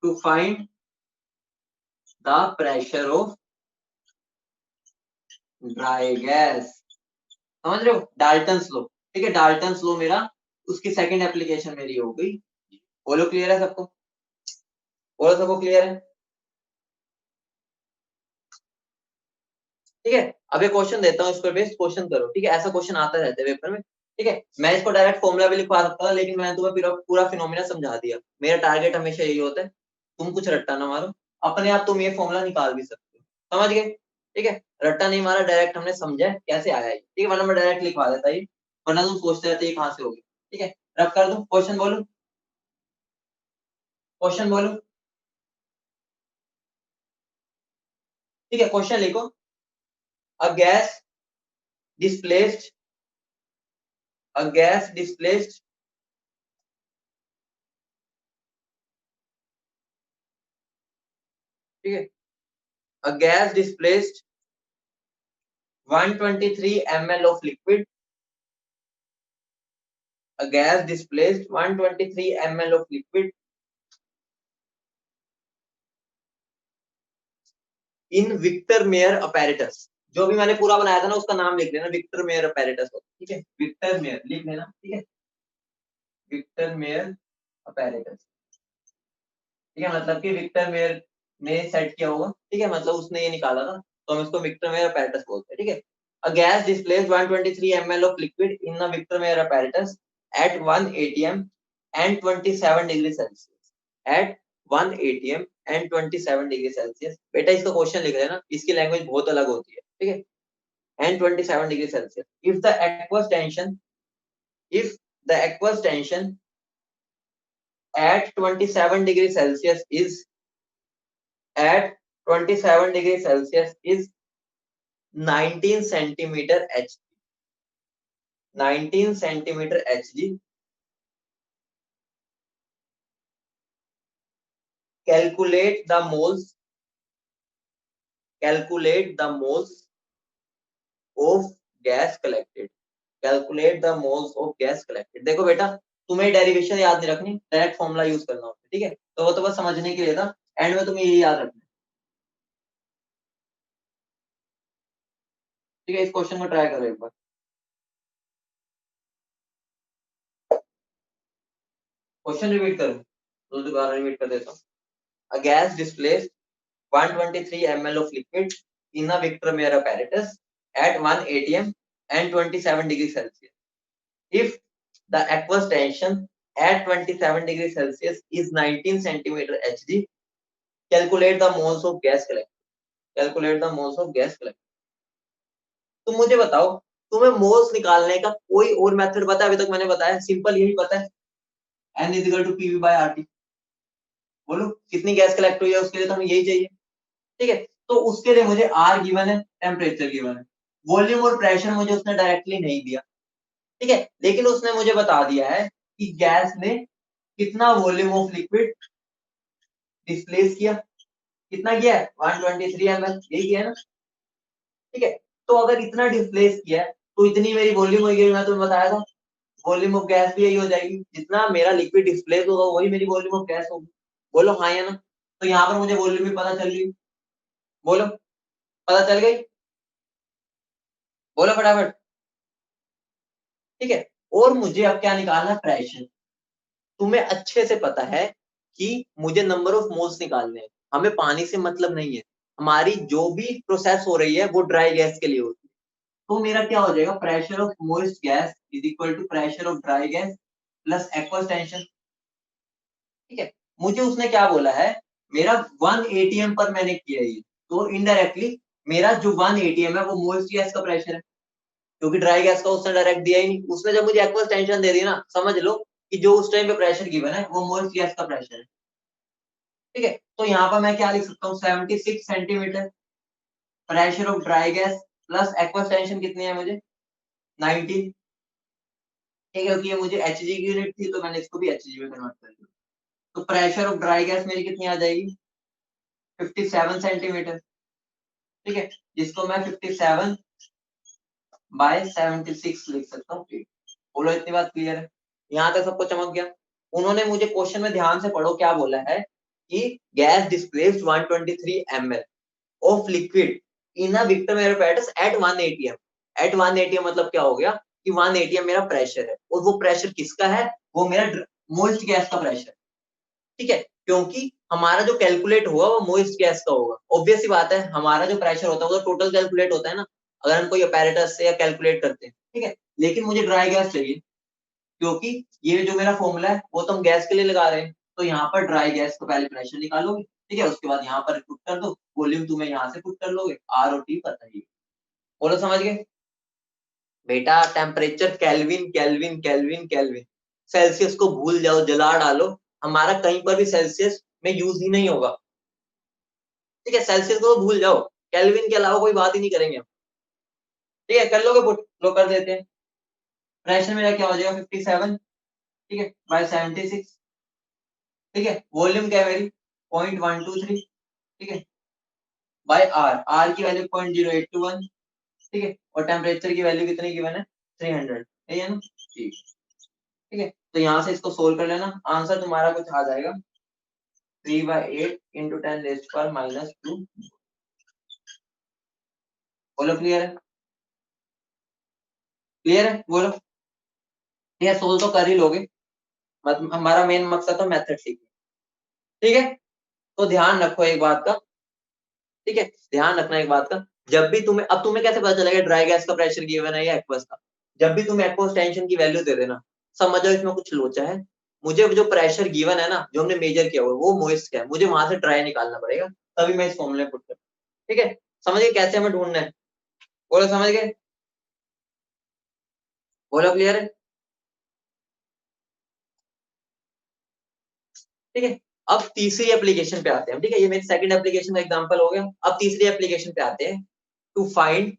to find the pressure of dry gas. समझ रहे हो, डाल्टन लो, ठीक है, डाल्टन लो मेरा उसकी सेकंड एप्लीकेशन मेरी हो गई। बोलो क्लियर है सबको, बोलो सबको क्लियर है, ठीक है। अब एक क्वेश्चन देता हूँ, इस पर बेस्ड क्वेश्चन करो, ठीक है, ऐसा क्वेश्चन आता रहता है पेपर में, ठीक है। मैं इसको डायरेक्ट फॉर्मूला भी लिखवा सकता था, लेकिन मैंने तुम्हें पूरा फिनोमिना समझा दिया। मेरा टारगेट हमेशा यही होता है, तुम कुछ रट्टा ना मारो, अपने आप तुम ये फॉर्मूला निकाल भी सकते हो, समझ गए, ठीक है। रट्टा नहीं मारा, डायरेक्ट हमने समझा है कैसे आया है, ठीक है, वरना मैं डायरेक्ट लिखवा देता ये, वरना तुम सोचते रहते ये कहाँ से होगी, ठीक है। रख कर दो, क्वेश्चन बोलो, क्वेश्चन बोलो, ठीक है, क्वेश्चन लिखो, a gas displaced, a gas displaced, ठीक है, a gas displaced 123 ml of liquid, a gas displaced 123 ml of liquid in Victor Meyer apparatus. जो भी मैंने पूरा बनाया था ना उसका नाम लिख लेना, विक्टर मेयर अपैरेटस, ठीक है, विक्टर मेयर लिख लेना, ठीक है, विक्टर मेयर अपैरेटस, ठीक है, मतलब कि विक्टर मेयर ने सेट किया होगा, ठीक है, मतलब उसने ये निकाला था, तो हम इसको विक्टर मेयर अपैरेटस बोलते हैं, ठीक है। A gas displays 123 ml of liquid in a Victor Meyer apparatus at 1 atm and 27 degree Celsius. At 1 atm and 27 degree Celsius. बेटा इसका क्वेश्चन लिख लेना, इसकी लैंग्वेज बहुत अलग होती है, ठीक है, and 27 degree Celsius. If the aqueous tension at 27 degree Celsius is at 27 degree Celsius is 19 centimeter Hg. 19 centimeter Hg. Calculate the moles of gas collected. Calculate the moles of gas collected. देखो बेटा, तुम्हें derivation याद नहीं रखनी, direct formula use करना होता है, ठीक है, तो वो तो बस समझने के लिए था, एंड में तुम्हें ये याद रखना, ठीक है। इस क्वेश्चन को ट्राई करो एक बार, क्वेश्चन रिपीट करो, तो दोबारा रिपीट कर देता हूँ। A gas displays 123 ml of liquid in a Victor Meyer apparatus at 1 atm and 27 degrees Celsius. If the aqueous tension at 27 degrees Celsius is 19 centimeter Hg, calculate the moles of gas collected. Calculate the moles of gas collected. तुम मुझे बताओ, तुम्हें moles निकालने का कोई और method पता है? अभी तक मैंने बताया सिंपल यही पता है, N is equal to PV by RT। बोलो कितनी गैस कलेक्ट हुई है, उसके लिए तो हमें यही चाहिए, ठीक है। तो उसके लिए मुझे R गिवन है, टेम्परेचर गिवन है, वॉल्यूम और प्रेशर मुझे उसने डायरेक्टली नहीं दिया, ठीक है, लेकिन उसने मुझे बता दिया है कि गैस ने कितना वॉल्यूम ऑफ लिक्विड डिस्प्लेस किया, कितना किया है 123 ml, यही किया है ना, ठीक है। तो अगर इतना डिस्प्लेस किया है तो इतनी मेरी वॉल्यूम होगी, मैं तुम्हें बताया था, वॉल्यूम ऑफ गैस भी यही हो जाएगी, जितना मेरा लिक्विड डिस्प्लेस होगा वही मेरी वॉल्यूम ऑफ गैस होगी। बोलो हाँ या ना? तो यहाँ पर मुझे वॉल्यूम भी पता चल गई, बोलो पता चल गई, बोलो फटाफट, ठीक है। और मुझे अब क्या निकालना, प्रेशर। तुम्हें अच्छे से पता है कि मुझे नंबर ऑफ मोल्स निकालने हैं, हमें पानी से मतलब नहीं है, हमारी जो भी प्रोसेस हो रही है वो ड्राई गैस के लिए होती है, तो मेरा क्या हो जाएगा, pressure of moist gas is equal to pressure of dry gas plus aqueous tension, ठीक है। मुझे उसने क्या बोला है, मेरा 1 atm पर मैंने किया ये, तो इनडायरेक्टली मेरा जो 1 atm है वो मॉइस्ट गैस का प्रेशर है, क्योंकि ड्राई गैस का उसने डायरेक्ट दिया ही नहीं, उसने जब मुझे एक्वस टेंशन दे दी ना, समझ लो कि जो उस टाइम पे प्रेशर गिवन है वो मॉइस्ट गैस का प्रेशर है, ठीक है। तो यहाँ पर मैं क्या लिख सकता हूँ, 76 centimetre pressure of dry gas plus aqueous tension कितनी है मुझे 19, ठीक है, क्योंकि ये मुझे एचजी की यूनिट थी तो मैंने इसको भी एचजी में कन्वर्ट कर दिया, तो प्रेशर ऑफ ड्राई गैस मेरी कितनी आ जाएगी 57 सेंटीमीटर, ठीक है, जिसको मैं 57 बाय 76 लिख सकता हूँ, ठीक। बोलो इतनी बात क्लियर है, यहाँ तक सबको चमक गया। उन्होंने मुझे क्वेश्चन में ध्यान से पढ़ो क्या बोला है कि gas displaced 123 ml of liquid in a Victor Meyer apparatus at 1 atm। At 1 atm मतलब क्या हो गया कि 1 atm मेरा प्रेशर है, और वो प्रेशर किसका है, वो मेरा मोइस्ट गैस का प्रेशर, ठीक है, क्योंकि हमारा जो कैलकुलेट हुआ वो मोइस्ट गैस का होगा, ऑब्वियस सी बात है, हमारा जो प्रेशर होता है वो तो टोटल कैलकुलेट होता है ना, अगर हम कोई अपैरेटस से या कैलकुलेट करते हैं, ठीक है, लेकिन मुझे ड्राई गैस चाहिए, क्योंकि ये जो मेरा फॉर्मूला है वो तो हम गैस के लिए लगा रहे हैं, तो यहाँ पर ड्राई गैस का पहले प्रेशर निकालोगे, ठीक है, उसके बाद यहाँ पर पुट कर दो, वॉल्यूम तुम्हें यहाँ से पुट कर लोगे, आर और टी पता ही, बोलो समझ गए बेटा। Temperature kelvin kelvin kelvin kelvin, Celsius को भूल जाओ, जला डालो, हमारा कहीं पर भी सेल्सियस में यूज ही नहीं होगा, ठीक है, सेल्सियस को भूल जाओ, केल्विन के अलावा कोई बात ही नहीं करेंगे हम, ठीक है, कर लोगे पुट, लो कर देते हैं। प्रेशर मेरा क्या हो जाएगा 57, ठीक है, बाय 76, ठीक है, वॉल्यूम क्या है मेरी 0.123, ठीक है, बाय आर, आर की वैल्यू 0.0821, ठीक है, और टेम्परेचर की वैल्यू कितनी गिवन है 300, है ना, ठीक है, तो यहाँ से इसको सोल्व कर लेना, आंसर तुम्हारा कुछ आ जाएगा 3/8 × 10⁻⁻²। बोलो क्लियर है? क्लियर है? बोलो। ये सोल्व तो कर ही लोगे, हमारा मेन मकसद तो मेथड सीखना। ठीक है, तो ध्यान रखो एक बात का, ठीक है, ध्यान रखना एक बात का, जब भी तुम्हें, अब तुम्हें कैसे पता चलेगा ड्राई गैस का प्रेशर गिवन है या एक्वस का? जब भी तुम्हें एक्वस टेंशन की वैल्यू दे देना, समझो इसमें कुछ लोचा है, मुझे जो प्रेशर गिवन है ना, जो हमने मेजर किया हुआ वो मोइस्ट है, मुझे वहां से ड्राई निकालना पड़ेगा, तभी मैं इस फॉर्मूले पुट करूँ। ठीक है, समझ गए कैसे हमें ढूंढना है? बोलो समझ गए? बोलो क्लियर है? ठीक है, अब तीसरी एप्लीकेशन पे आते हैं। ठीक है, ये मेरी सेकंड एप्लीकेशन का एग्जांपल हो गया। अब तीसरी एप्लीकेशन पे आते हैं, to find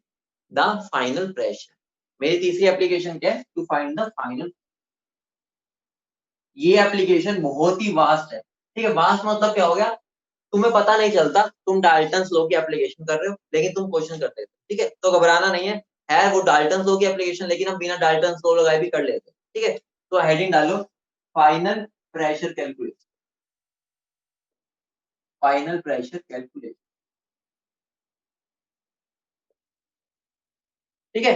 the final pressure. मेरी तीसरी एप्लीकेशन क्या है? To find the final. ये एप्लीकेशन बहुत ही वास्ट है। ठीक है, वास्ट मतलब क्या हो गया? तुम्हें पता नहीं चलता तुम डाल्टन लॉ की एप्लीकेशन कर रहे हो, लेकिन तुम क्वेश्चन करते थे। ठीक है, तो घबराना नहीं है वो डाल्टन लॉ की एप्लीकेशन, लेकिन हम बिना डाल्टन लॉ लगाए भी कर लेते। ठीक है, तो हेडिंग डालो final pressure calculation. Final pressure calculation. ठीक है,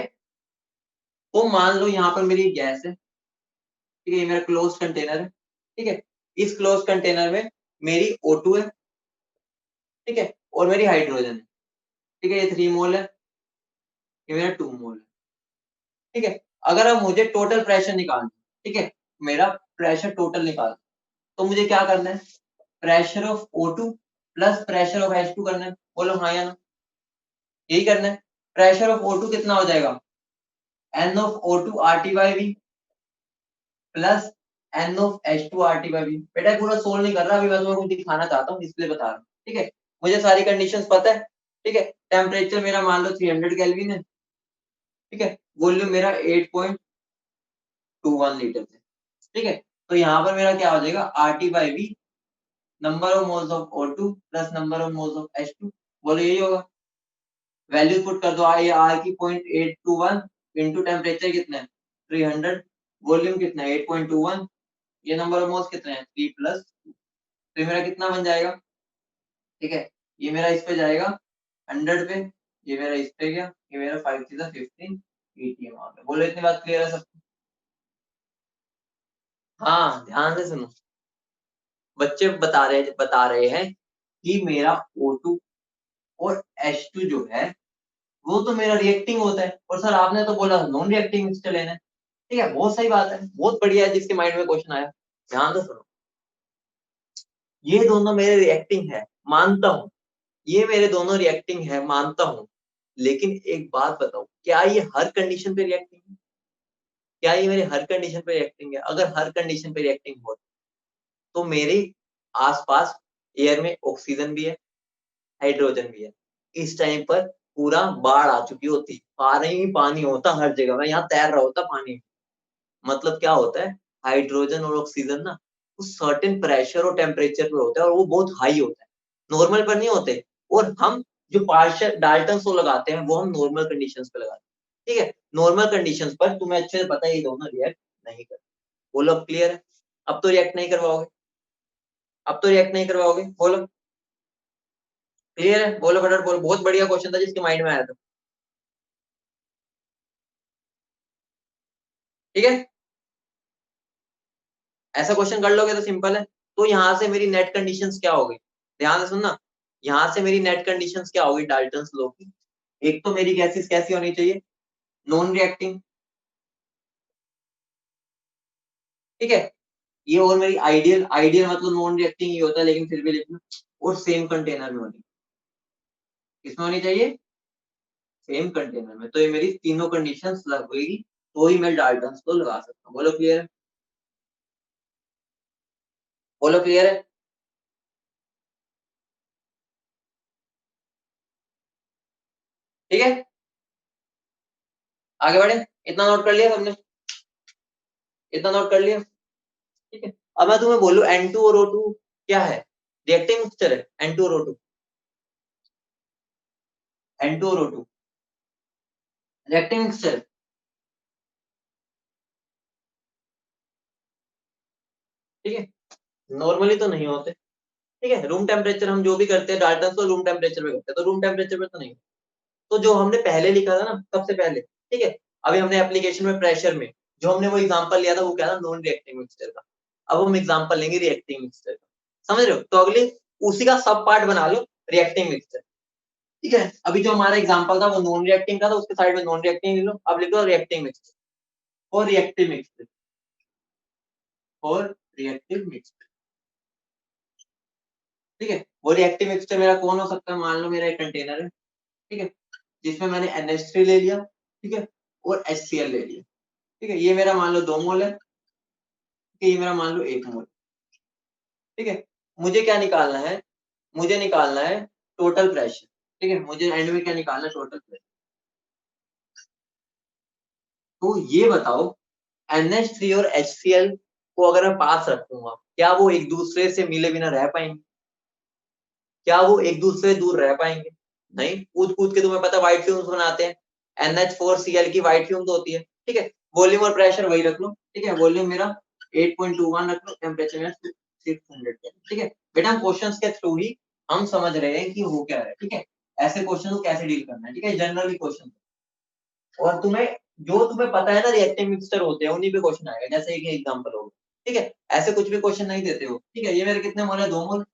तो मान लो यहाँ पर मेरी गैस है। ठीक है, ये मेरा क्लोज कंटेनर है। ठीक है, इस क्लोज कंटेनर में मेरी O2 है। ठीक है, और मेरी हाइड्रोजन है। ठीक है, ये 3 मोल है, ये मेरा 2 मोल है। ठीक है, अगर अब मुझे टोटल प्रेशर निकालना, ठीक है, मेरा प्रेशर टोटल निकालना, तो मुझे क्या करना है? Pressure of O2 plus pressure of H2 करना है। बोलो हाँ या ना? यही करना है। प्रेशर ऑफ O2 कितना हो जाएगा? N of O2 RT by V plus N of H2 RT by V। बेटा पूरा सोल्व नहीं कर रहा अभी, मैं तुम्हें कुछ दिखाना चाहता हूँ इसलिए बता रहा हूँ। ठीक है, मुझे सारी कंडीशंस पता है। ठीक है, टेम्परेचर मेरा मान लो 300 केल्विन है। ठीक है, वॉल्यूम मेरा 8.21 लीटर है। ठीक है, तो यहाँ पर मेरा क्या हो जाएगा? RT by V, number of moles of O2 plus number of moles of H2। बोलो यही होगा। वैल्यू पुट कर दो, ये R की 0.821 इंटू टेम्परेचर कितना है? 300, वॉल्यूम कितना है? 8.21, ये नंबर ऑफ मोल्स कितने हैं? 3 प्लस 2। तो ये मेरा कितना बन जाएगा? ठीक है, ये मेरा इस पे जाएगा 100 पे, ये मेरा इस पे गया, ये मेरा 5 थी 15 ATM आ गया। बोलो इतनी बात क्लियर है सबको? हाँ ध्यान से सुनो, बच्चे बता रहे हैं कि मेरा O2 और H2 जो है वो तो मेरा रिएक्टिंग होता है, और सर आपने तो बोला नॉन रिएक्टिंग मिक्सचर लेना है। ठीक है, बहुत सही बात है, बहुत बढ़िया है जिसके माइंड में क्वेश्चन आया। ध्यान से सुनो, ये दोनों मेरे रिएक्टिंग है, मानता हूँ, ये मेरे दोनों रिएक्टिंग है मानता हूँ, लेकिन एक बात बताओ, क्या ये हर कंडीशन पे रिएक्टिंग है? क्या ये मेरे हर कंडीशन पे रिएक्टिंग है? अगर हर कंडीशन पे रिएक्टिंग हो तो मेरे आसपास एयर में ऑक्सीजन भी है, हाइड्रोजन भी है। इस टाइम पर पूरा बाढ़ आ चुकी होती, पानी ही पानी होता हर जगह, मैं यहाँ तैर रहा होता पानी में। मतलब क्या होता है, हाइड्रोजन और ऑक्सीजन ना उस सर्टेन प्रेशर और टेम्परेचर पर होता है, और वो बहुत हाई होता है, नॉर्मल पर नहीं होते। और हम जो पार्शियल डाल्टन सो लगाते हैं वो हम नॉर्मल कंडीशंस पे लगाते हैं। ठीक है, नॉर्मल कंडीशंस पर तुम्हें अच्छे से पता है ये दोनों रिएक्ट नहीं करते। बोलो अब क्लियर है? अब तो रिएक्ट नहीं करवाओगे, अब तो रिएक्ट नहीं करवाओगे, बोलो क्लियर है? बोलो फटाफट बोलो, बहुत बढ़िया क्वेश्चन था जिसके माइंड में आया था। ठीक है, ऐसा क्वेश्चन कर लोगे तो सिंपल है। तो यहाँ से मेरी नेट कंडीशंस क्या होगी? ध्यान से सुनना, यहाँ से मेरी नेट कंडीशंस क्या होगी डाल्टन्स लॉ की? एक तो मेरी गैसेस कैसी होनी चाहिए? Non reacting. ठीक है, ये और मेरी आइडियल, आइडियल मतलब नॉन रिएक्टिंग ही होता है, लेकिन फिर भी लिखना, और सेम कंटेनर में होनी। किसमें होनी चाहिए? सेम कंटेनर में। तो ये मेरी तीनों कंडीशंस लगेगी, तो ही मैं डाल्टन्स लॉ लगा सकता हूँ। बोलो क्लियर है? बोलो क्लियर है? ठीक है, आगे बढ़े। इतना नोट कर लिया सबने? इतना नोट कर लिया? ठीक है, अब मैं तुम्हें बोलूं N2 और O2 क्या है? रिएक्टिंग मिक्सचर है N2 और O2। N2 और O2 रिएक्टिंग मिक्सचर। ठीक है, नॉर्मली तो नहीं होते। ठीक है, रूम टेम्परेचर हम जो भी करते हैं डाल्टन तो रूम टेम्परेचर पे करते हैं, तो रूम टेम्परेचर पे तो नहीं। तो जो हमने पहले लिखा था ना सबसे पहले, ठीक है, अभी हमने एप्लीकेशन में प्रेशर में जो हमने वो एग्जांपल लिया था वो क्या था, नॉन रिएक्टिंग मिक्सचर का। अब हम एग्जांपल लेंगे रिएक्टिंग मिक्सचर का, समझ रहे हो? तो अगले उसी का सब पार्ट बना लो रिएक्टिंग मिक्सचर, ठीक है। अभी जो हमारा एग्जांपल था वो नॉन रिएक्टिंग का था, उसके साइड में नॉन रिएक्टिंग लिख लो, अब लिख लो रिएक्टिंग मिक्सचर और रिएक्टिव मिक्सचर और रिएक्टिव मिक्सचर, ठीक है। वो रिएक्टिव मिक्सचर मेरा कौन हो सकता है, मान लो मेरा एक कंटेनर है, ठीक है, जिसमें मैंने NH3 ले लिया, ठीक है, और HCl ले लिया, ठीक है, ये मेरा मान लो 2 मोल है, ठीक है, ये मेरा मान लो 1 मोल, ठीक है। मुझे क्या निकालना है, मुझे निकालना है टोटल प्रेशर, ठीक है, मुझे एंड में क्या निकालना है, टोटल प्रेशर। तो ये बताओ NH3 और HCl को अगर मैं पास रखूंगा, क्या वो एक दूसरे से मिले बिना रह पाएंगे? क्या वो एक दूसरे से दूर रह पाएंगे? नहीं, कूद कूद के तुम्हें पता व्हाइट फ्यूम्स बनाते हैं, NH4Cl की व्हाइट फ्यूम तो होती है, ठीक है। वॉल्यूम और प्रेशर वही रख लो, ठीक है, वॉल्यूम मेरा 8.21 रख लो, टेम्परेचर मेरा 600, ठीक है। बेटा हम क्वेश्चंस के थ्रू ही हम समझ रहे हैं कि हो क्या रहा है, ठीक है, ऐसे क्वेश्चन को कैसे डील करना है, ठीक है, जनरली क्वेश्चन। और तुम्हें जो तुम्हें पता है ना रिएक्टिव मिक्सचर होते हैं उन्हीं पे क्वेश्चन आएगा, जैसे एक एग्जांपल होगा, ठीक है, ऐसे कुछ भी क्वेश्चन नहीं देते हो, ठीक है। ये मेरे कितने मोल है, 2 मोल,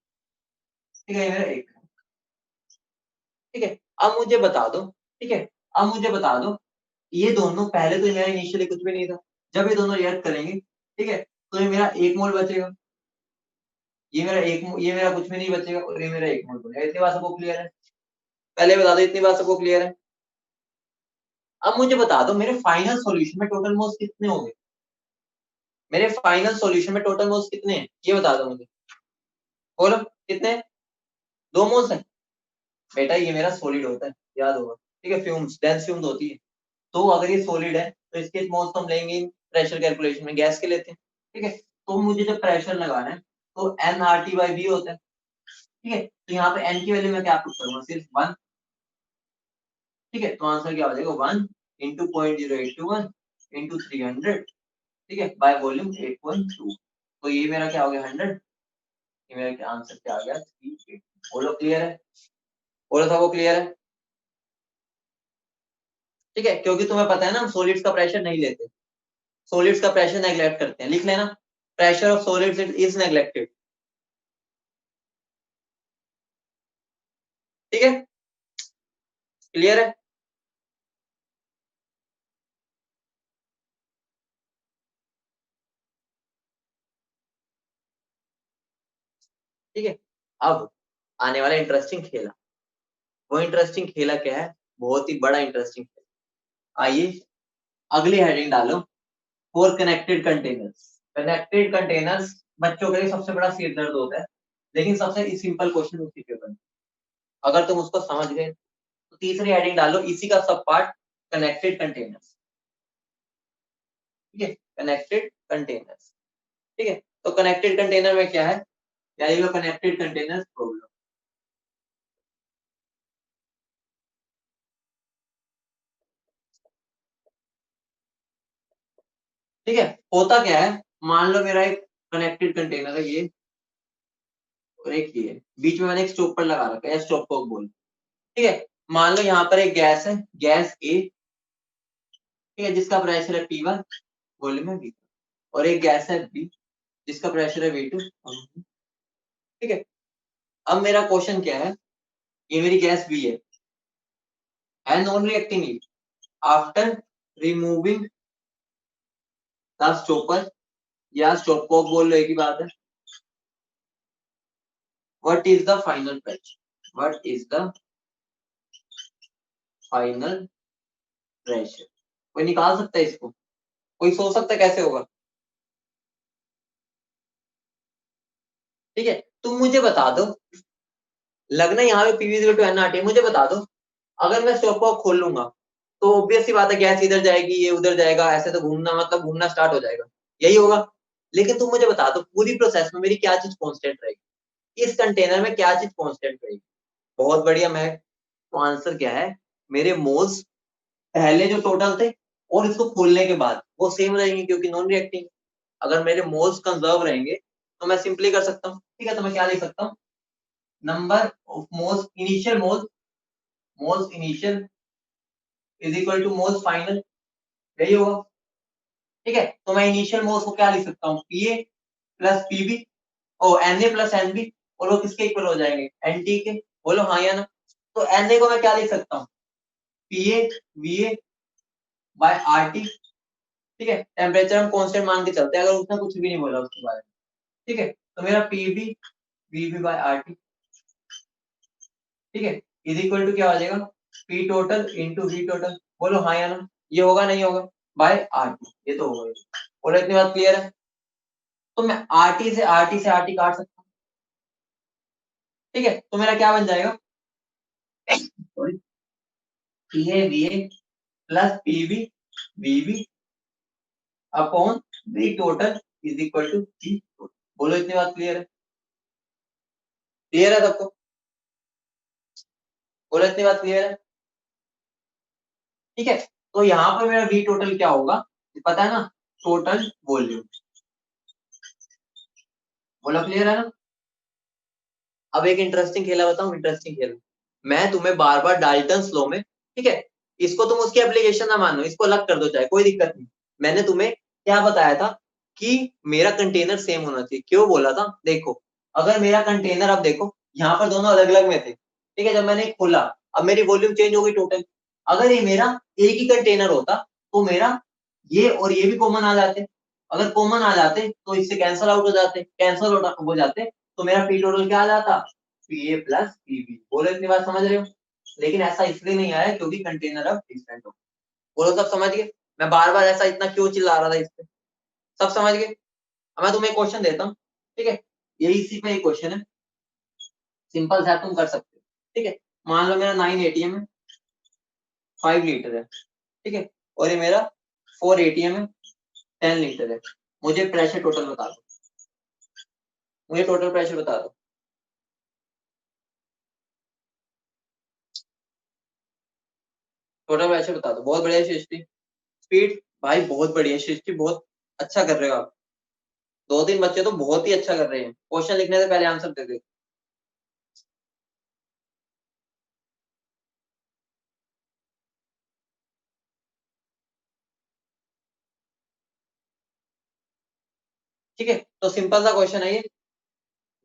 ठीक है, ये मेरा 1, ठीक है। अब मुझे बता दो, ठीक है, अब मुझे बता दो, ये दोनों पहले तो मेरा इनिशियली कुछ भी नहीं था, जब ये दोनों रिएक्ट करेंगे, ठीक है, तो ये मेरा 1 मोल बचेगा, ये मेरा ये मेरा कुछ भी नहीं बचेगा, और ये मेरा 1 मोल बचेगा। इतनी बात सबको क्लियर है? पहले बता दो, इतनी बात सबको क्लियर है? अब मुझे बता दो मेरे फाइनल सॉल्यूशन में टोटल मोल्स कितने होंगे, मेरे फाइनल सॉल्यूशन में टोटल मोल्स कितने हैं, ये बता दो मुझे, बोलो कितने? 2 मोल्स हैं। बेटा ये मेरा सॉलिड होता है, याद होगा, ठीक है, फ्यूम्स डेंस फ्यूम्स होती है। तो अगर ये सॉलिड है तो इसके मोल्स तो हम लेंगे प्रेशर कैलकुलेशन में, गैस के लेते हैं, ठीक है। तो मुझे जब प्रेशर लगाना है तो nRT/V होता है, ठीक है। तो यहाँ पे n की वैल्यू मैं क्या पुट करूंगा, सिर्फ 1, ठीक है। तो आंसर क्या हो जाएगा, 1 इंटू 0.0821 इंटू 300, ठीक है, बाय वॉल्यूम 8.2। तो ये मेरा क्या हो गया, 100। ये मेरा क्या आंसर क्या आ गया, 380। बोलो क्लियर है? बोलो था वो क्लियर है? ठीक है, क्योंकि तुम्हें पता है ना हम सॉलिड्स का प्रेशर नहीं लेते, सॉलिड्स का प्रेशर नेग्लेक्ट करते हैं, लिख लेना, pressure of solids is neglected, ठीक है, क्लियर है? ठीक है। अब आने वाला इंटरेस्टिंग खेला, वो इंटरेस्टिंग खेला क्या है, बहुत ही बड़ा इंटरेस्टिंग खेला। आइए अगली हेडिंग डालो, for connected containers. Connected containers बच्चों के लिए सबसे बड़ा सिर दर्द होता है, लेकिन सबसे सिंपल क्वेश्चन उसी पे बने, अगर तुम उसको समझ गए तो तीसरी हेडिंग डालो, इसी का सब पार्ट, कनेक्टेड कंटेनर्स, ठीक है, कनेक्टेड कंटेनर्स, ठीक है। तो कनेक्टेड कंटेनर में क्या है, क्या ये कनेक्टेड कंटेनर्स प्रॉब्लम, ठीक है। होता क्या है, मान लो मेरा एक कनेक्टेड कंटेनर है ये, और एक ये बीच में मैंने एक स्टॉपर लगा रखा है, स्टॉप बोल, ठीक है। मान लो यहाँ पर एक गैस है, गैस ए, ठीक है, जिसका प्रेशर है P1, वॉल्यूम है V, और एक गैस है B जिसका प्रेशर है V2, ठीक है। अब मेरा क्वेश्चन क्या है, ये मेरी गैस B है non reacting heat, after removing the stopper, या स्टॉप कोक बोल लो, एक ही बात है, what is the final pressure, what is the final pressure? कोई निकाल सकता है इसको, कोई सोच सकता है कैसे होगा? ठीक है, तुम मुझे बता दो, लगना यहाँ पे PV = nRT, मुझे बता दो, अगर मैं स्टॉप को खोल लूंगा तो ऑब्वियस सी बात है गैस इधर जाएगी, ये उधर जाएगा, ऐसे तो घूमना मतलब घूमना स्टार्ट हो जाएगा, यही होगा। लेकिन तुम मुझे बता दो पूरी प्रोसेस में मेरी क्या चीज कांस्टेंट रहेगी, इस कंटेनर में क्या चीज कांस्टेंट रहेगी? बहुत बढ़िया महक, तो आंसर क्या है, मेरे मोल्स पहले जो टोटल थे और इसको खोलने के बाद वो सेम रहेंगे, क्योंकि नॉन रिएक्टिंग। अगर मेरे मोल्स कंजर्व रहेंगे तो मैं सिंपली कर सकता हूँ, ठीक है। तो मैं क्या लिख सकता हूँ, number of moles initial, moles initial is equal two moles final, यही होगा। ठीक है, तो मैं इनिशियल मोल्स को क्या लिख सकता हूँ, पीए प्लस पीबी और एनए प्लस एनबी, और वो किसके इक्वल हो जाएंगे, एनटी के। बोलो हाँ या ना। तो एनए को मैं क्या लिख सकता हूँ, पीए वीए बाय आरटी। ठीक है, टेम्परेचर हम कांस्टेंट मान के चलते हैं, अगर उसने कुछ भी नहीं बोला उसके बारे में। ठीक है, तो मेरा पीबी वीबी बाय आरटी, ठीक है, इज इक्वल टू क्या हो जाएगा, P total into V total. बोलो हाँ या ना, ये होगा नहीं होगा, बाय आरटी, ये तो होगा। बोलो इतनी बात क्लियर है। तो मैं आरटी से आरटी काट सकता हूँ। ठीक है, तो मेरा क्या बन जाएगा, sorry, PA VA plus PB VB upon V total is equal to V total. बोलो इतनी बात क्लियर है, क्लियर है सबको, बोलो इतनी बात क्लियर है। ठीक है, तो यहाँ पर मेरा वी टोटल क्या होगा, पता है ना, टोटल वॉल्यूम। बोलो क्लियर है ना। अब एक इंटरेस्टिंग खेला बताऊं, इंटरेस्टिंग खेल, मैं तुम्हें बार बार डाल्टन्स लॉ में, ठीक है, इसको तुम उसकी एप्लीकेशन ना मानो, इसको अलग कर दो चाहे, कोई दिक्कत नहीं। मैंने तुम्हें क्या बताया था कि मेरा कंटेनर सेम होना चाहिए, क्यों बोला था, देखो अगर मेरा कंटेनर, अब देखो यहाँ पर दोनों अलग अलग में थे, ठीक है, जब मैंने खोला अब मेरी वॉल्यूम चेंज हो गई टोटल। अगर ये मेरा एक ही कंटेनर होता तो मेरा ये और ये भी कॉमन आ जाते, अगर कॉमन आ जाते तो इससे कैंसल आउट हो जाते, कैंसल हो जाते, तो मेरा पी टोटल क्या आ जाता, पीए प्लस पीबी। बोलो इतनी बात समझ रहे हो। लेकिन ऐसा इसलिए नहीं आया क्योंकि कंटेनर अब डिफरेंट हो। बोलो सब समझ गए, मैं बार बार ऐसा इतना क्यों चिल्ला रहा था इस पे, सब समझ गए। अब मैं तुम्हें क्वेश्चन देता हूँ, ठीक है, यही इसी पे एक क्वेश्चन है, सिंपल सा तुम कर सकते हो। ठीक है, मान लो मेरा 9 एटीएम है, 5 लीटर है, ठीक है, और ये मेरा 4 एटीएम है, 10 लीटर है। मुझे प्रेशर टोटल बता दो, मुझे टोटल प्रेशर बता दो। टोटल प्रेशर बता दो, बहुत बढ़िया सृष्टि। स्पीड भाई बहुत बढ़िया सृष्टि, बहुत अच्छा कर रहे हो आप। 2-3 बच्चे तो बहुत ही अच्छा कर रहे हैं, क्वेश्चन लिखने से पहले आंसर दे दे। ठीक है, तो सिंपल सा क्वेश्चन है ये,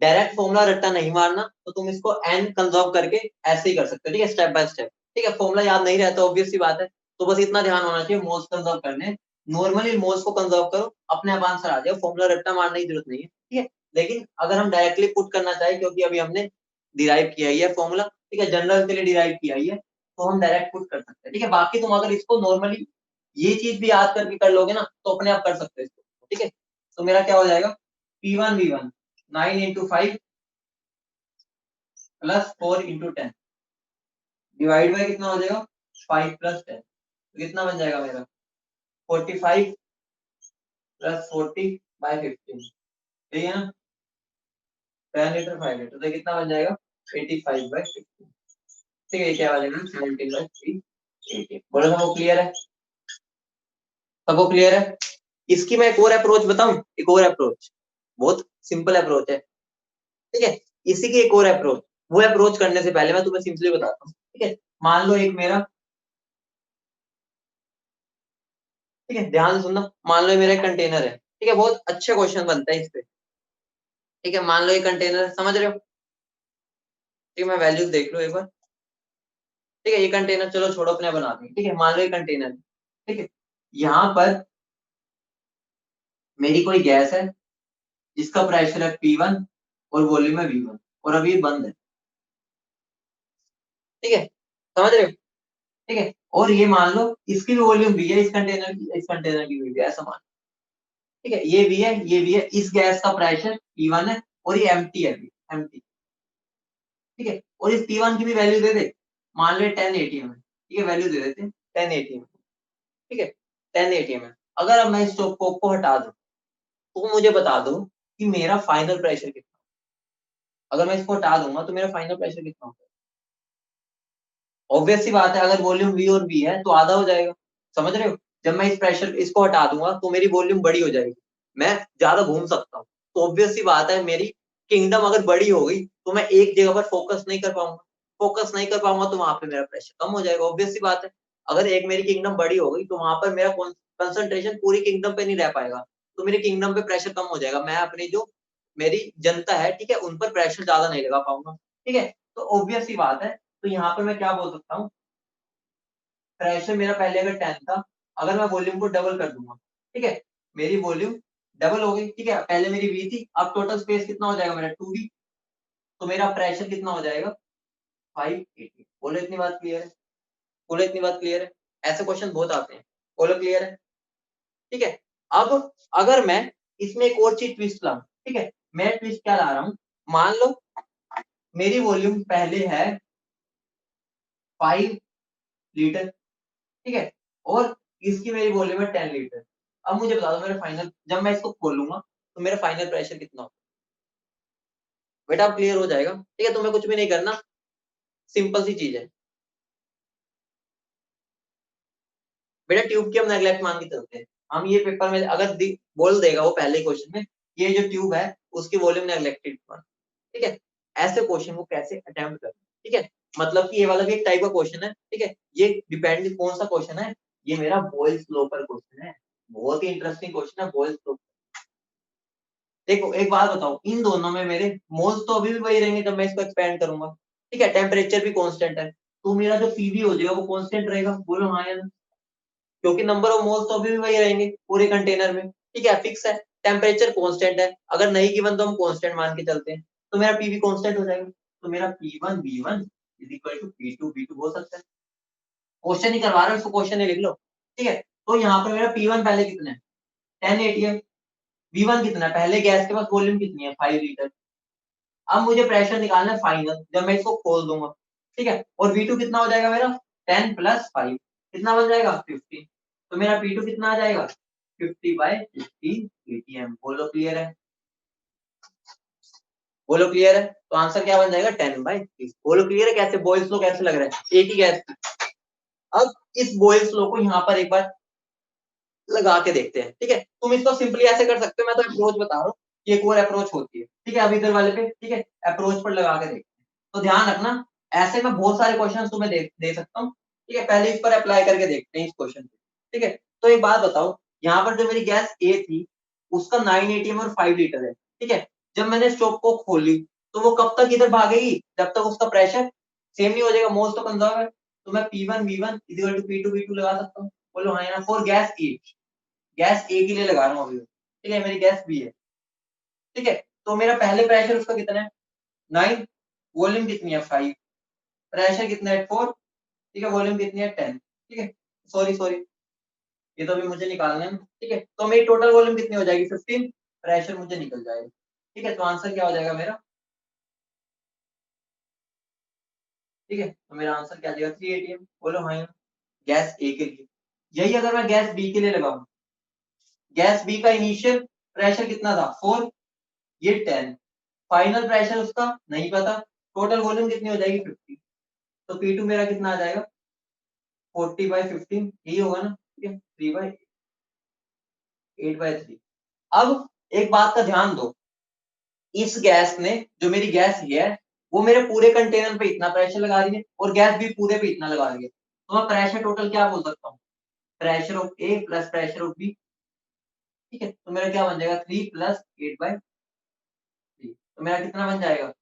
डायरेक्ट फॉर्मूला रट्टा नहीं मारना, तो तुम इसको एन कंजर्व करके ऐसे ही कर सकते हो, ठीक है, स्टेप बाय स्टेप। ठीक है, फॉर्मूला याद नहीं रहता ऑब्वियस सी बात है, तो बस इतना ध्यान होना चाहिए, मोल्स कंजर्व करने, नॉर्मली मोल्स को कंजर्व करो, अपने आप आंसर आ जाएगा, फॉर्मूला रट्टा मारने की जरूरत नहीं है। ठीक है, लेकिन अगर हम डायरेक्टली पुट करना चाहे, क्योंकि अभी हमने डिराइव किया ही है फॉर्मूला, ठीक है, जनरल के लिए डिराइव किया ही है, तो हम डायरेक्ट पुट कर सकते हैं। ठीक है, बाकी तुम अगर इसको नॉर्मली ये चीज भी याद करके कर लोगे ना, तो अपने आप कर सकते हो इसको। ठीक है, तो मेरा क्या हो जाएगा, P1V1 9 into 5 plus 4 into 10 divide by कितना हो जाएगा, 5 प्लस 10, तो कितना बन जाएगा मेरा, 45 प्लस 40 बाय 15, ठीक है ना, 10 लीटर 5 लीटर, तो कितना बन जाएगा, 85 बाय 15। ठीक है, क्या बनेगा, 17 बाय 3, 18। बोलो सबको क्लियर है, सबको क्लियर है। इसकी मैं एक और अप्रोच बताऊं, एक और अप्रोच, बहुत सिंपल अप्रोच है। ठीक है, इसी की एक और अप्रोच, वो अप्रोच करने से पहले मैं तुम्हें सिंपली बताता हूँ। ठीक है, मान लो एक मेरा, ठीक है, ध्यान से सुनना, मान लो ये मेरा कंटेनर है, ठीक है, बहुत अच्छा क्वेश्चन बनता है इस पे। ठीक है, मान लो ये कंटेनर, समझ रहे हो, ठीक है, मैं वैल्यूज देख लो एक बार। ठीक है, ये कंटेनर चलो छोड़ो, अपने बना देंगे। ठीक है, मान लो ये कंटेनर, ठीक है, यहाँ पर मेरी कोई गैस है जिसका प्रेशर है P1 और वॉल्यूम है V1, और अभी ये बंद है। ठीक है, समझ रहे हो, ठीक है, और ये मान लो इसकी भी वॉल्यूम V है, इस कंटेनर की भी है, ऐसा मान। ठीक है, ये V है, ये V है, इस गैस का प्रेशर P1 है, और ये एम्प्टी है, एम्प्टी। ठीक है, और इस P1 की भी वैल्यू दे दे, मान लो 10 एटीएम है, ठीक है, वैल्यू दे देते हैं 10 एटीएम। ठीक है, 10 एटीएम है। अगर अब मैं इस कोक को हटा दूं, तो मुझे बता दो कि मेरा फाइनल प्रेशर कितना, अगर मैं इसको हटा दूंगा तो मेरा फाइनल प्रेशर कितना होगा। ऑब्वियस सी बात है, अगर वॉल्यूम V और V है तो आधा हो जाएगा, समझ रहे हो, जब मैं इस प्रेशर इसको हटा दूंगा तो मेरी वॉल्यूम बड़ी हो जाएगी, मैं ज्यादा घूम सकता हूँ, तो ऑब्वियस सी बात है, मेरी किंगडम अगर बड़ी हो गई तो मैं एक जगह पर फोकस नहीं कर पाऊंगा, फोकस नहीं कर पाऊंगा तो वहां पे मेरा प्रेशर कम हो जाएगा, ऑब्वियस सी बात है। अगर एक मेरी किंगडम बड़ी हो गई तो वहां पर मेरा कंसंट्रेशन पूरी किंगडम पे नहीं रह पाएगा, तो मेरी किंगडम पे प्रेशर कम हो जाएगा, मैं अपनी जो मेरी जनता है, ठीक है, उन पर प्रेशर ज्यादा नहीं लगा पाऊंगा, ठीक है। तो ऑब्वियस सी बात है, तो यहाँ पर मैं क्या बोल सकता हूँ, प्रेशर मेरा पहले अगर 10 था, अगर मैं वॉल्यूम को डबल कर दूंगा, ठीक है, मेरी वॉल्यूम डबल हो गई, ठीक है, पहले मेरी V थी, अब टोटल स्पेस कितना हो जाएगा मेरा 2V, तो मेरा प्रेशर कितना हो जाएगा 580। बोलो इतनी बात क्लियर है? बोलो इतनी बात क्लियर है? ऐसे क्वेश्चन बहुत आते हैं, बोलो क्लियर है? ठीक है। अब अगर मैं इसमें एक और चीज ट्विस्ट लाऊं, ठीक है, मैं ट्विस्ट क्या ला रहा हूं, मान लो मेरी वॉल्यूम पहले है 5 लीटर, ठीक है, और इसकी मेरी वॉल्यूम है 10 लीटर। अब मुझे बता दो मेरा फाइनल, जब मैं इसको खोलूंगा तो मेरा फाइनल प्रेशर कितना होगा? बेटा अब क्लियर हो जाएगा, ठीक है, तुम्हें कुछ भी नहीं करना, सिंपल सी चीज है बेटा। ट्यूब की हम नेग्लेक्ट मान के चलते हैं, हम ये पेपर में अगर बोल देगा वो पहले क्वेश्चन में, ये जो ट्यूब है उसकी वॉल्यूम नेग्लेक्टेड मान, ठीक है। ऐसे क्वेश्चन को कैसे अटेम्प्ट करना, ठीक है, मतलब कि ये वाला भी एक टाइप का क्वेश्चन है, ठीक है। ये डिपेंड कौन सा क्वेश्चन है, ये मेरा बॉयल्स लॉ पर क्वेश्चन है, बहुत ही इंटरेस्टिंग क्वेश्चन है बॉयल्स लॉ। देखो एक बात बताओ, इन दोनों में मेरे मोल्स तो अभी भी वही रहेंगे जब मैं इसको एक्सपेंड करूंगा, ठीक है, टेम्परेचर भी कांस्टेंट है, तो मेरा जो पीवी हो जाएगा वो कांस्टेंट रहेगा, बोलो हाँ या ना? क्योंकि नंबर ऑफ मोल्स तो अभी भी वही रहेंगे पूरे कंटेनर में, ठीक है, फिक्स है, टेम्परेचर कांस्टेंट है, अगर नहीं गिवन तो हम कांस्टेंट मान के चलते हैं, तो मेरा पीवी कांस्टेंट हो जाएगा, तो मेरा P1 V1 is equal to P2 V2 हो सकता है। क्वेश्चन ही करवा रहे हैं, उसको क्वेश्चन ही लिख लो, ठीक है। तो यहाँ पर मेरा P1 पहले कितना है 10 ATM, V1 कितना है, पहले गैस के पास वॉल्यूम कितनी है 5 लीटर। अब मुझे प्रेशर निकालना है फाइनल जब मैं इसको खोल दूंगा, ठीक है, और V2 कितना हो जाएगा मेरा 10 + 5 कितना बन जाएगा 50, तो मेरा P2 कितना आ जाएगा 50/15 ATM। बोलो क्लियर है? बोलो क्लियर है? तो आंसर क्या बन जाएगा 10/30। बोलो क्लियर है? कैसे बॉयल्स लो कैसे लग रहा है, एक ही गैस। अब इस बॉयल्स लो को यहाँ पर एक बार लगा के देखते हैं, ठीक है, तुम इसको सिंपली ऐसे कर सकते हो, मैं तो अप्रोच बता रहा हूँ, एक और अप्रोच होती है, ठीक है, अभी इधर वाले पे, ठीक है, अप्रोच पर लगा के देखते हैं। तो ध्यान रखना, ऐसे में बहुत सारे क्वेश्चन तुम्हें दे सकता हूँ, ठीक है, पहले इस पर अप्लाई करके देखते हैं इस क्वेश्चन पे, ठीक है। तो एक बात बताओ, यहाँ पर जो मेरी गैस ए थी उसका 9 ATM और 5 लीटर है, ठीक है, जब मैंने स्टोव को खोली तो वो कब तक इधर भागेगी, जब तक उसका प्रेशर सेम नहीं हो जाएगा, मोल्स तो कंजर्व है, तो मैं P1 V1 = P2 V2 लगा सकता हूँ। बोलो हाँ या ना? फॉर गैस ए, गैस ए के लिए लगा रहा हूँ अभी, ठीक है, मेरी गैस बी है, ठीक है, तो मेरा पहले प्रेशर उसका कितना है 9, वॉल्यूम कितनी है 5, प्रेशर कितना है 4, ठीक है, वॉल्यूम कितनी है 10, ठीक है, सॉरी सॉरी ये तो अभी मुझे निकालना है, ठीक है, तो मेरी टोटल वॉल्यूम कितनी हो जाएगी 15, प्रेशर मुझे निकल जाएगा, ठीक है, तो आंसर क्या हो जाएगा मेरा, ठीक है, तो मेरा आंसर क्या आ जाएगा 3 ATM। बोलो हाँ या? गैस ए के लिए। यही अगर मैं गैस बी के लिए लगाऊं, गैस बी का इनिशियल प्रेशर कितना था 4, ये 10, फाइनल प्रेशर उसका नहीं पता, टोटल वॉल्यूम कितनी हो जाएगी 50, तो P2 मेरा कितना आ जाएगा 40/15, यही होगा ना, ठीक है, 3/8/3। अब एक बात का ध्यान दो, इस गैस ने जो मेरी गैस ये है वो मेरे पूरे कंटेनर पे इतना प्रेशर लगा रही है और गैस भी पूरे पे इतना लगा रही है, तो मैं प्रेशर टोटल क्या बोल सकता हूँ, pressure of A plus pressure of B, ठीक है, तो मेरा क्या बन जाएगा 3 + 8/3, तो मेरा कितना बन जाएगा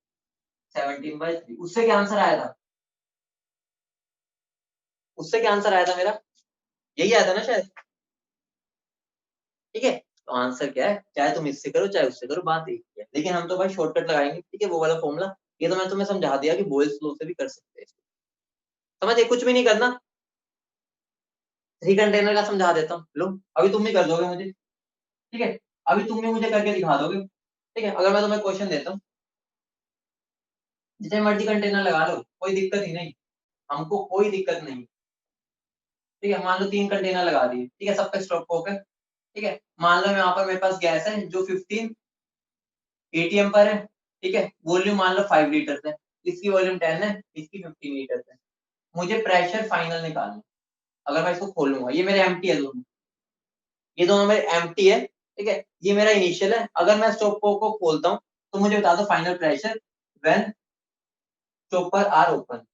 17/3। उससे क्या आंसर आया था, उससे क्या आंसर आया था मेरा, यही आया था ना शायद, ठीक है, तो आंसर क्या है, चाहे तुम इससे करो चाहे उससे करो, बात एक ही है, लेकिन हम तो भाई शॉर्टकट लगाएंगे, ठीक है, वो वाला फॉर्मूला, ये तो मैं तुम्हें समझा दिया कि बॉयल्स लॉ से भी कर सकते हैं, समझे, कुछ भी नहीं करना, 3 कंटेनर का समझा देता हूँ, लो अभी तुम भी कर दोगे मुझे, ठीक है, अभी तुम भी मुझे करके दिखा दोगे, ठीक है, अगर मैं तुम्हें क्वेश्चन देता हूँ, जितने मर्जी कंटेनर लगा लो कोई दिक्कत ही नहीं, हमको कोई दिक्कत नहीं, ठीक है, मान लो 3 कंटेनर लगा दिए, ठीक है, सब पे स्टॉप हो गए, ठीक है, मान लो यहाँ पर मेरे पास गैस है जो 15 ATM पर है, ठीक है, वॉल्यूम मान लो 5 लीटर है, इसकी वॉल्यूम 10 है, इसकी 15 लीटर है, मुझे प्रेशर फाइनल निकालना है, अगर मैं इसको खोलूंगा ये मेरे एम्प्टी है दोनों, ये दोनों मेरे एम्प्टी है, ठीक है, ये मेरा इनिशियल है, अगर मैं स्टॉप को खोलता हूँ तो मुझे बता दो final pressure when stopper are open,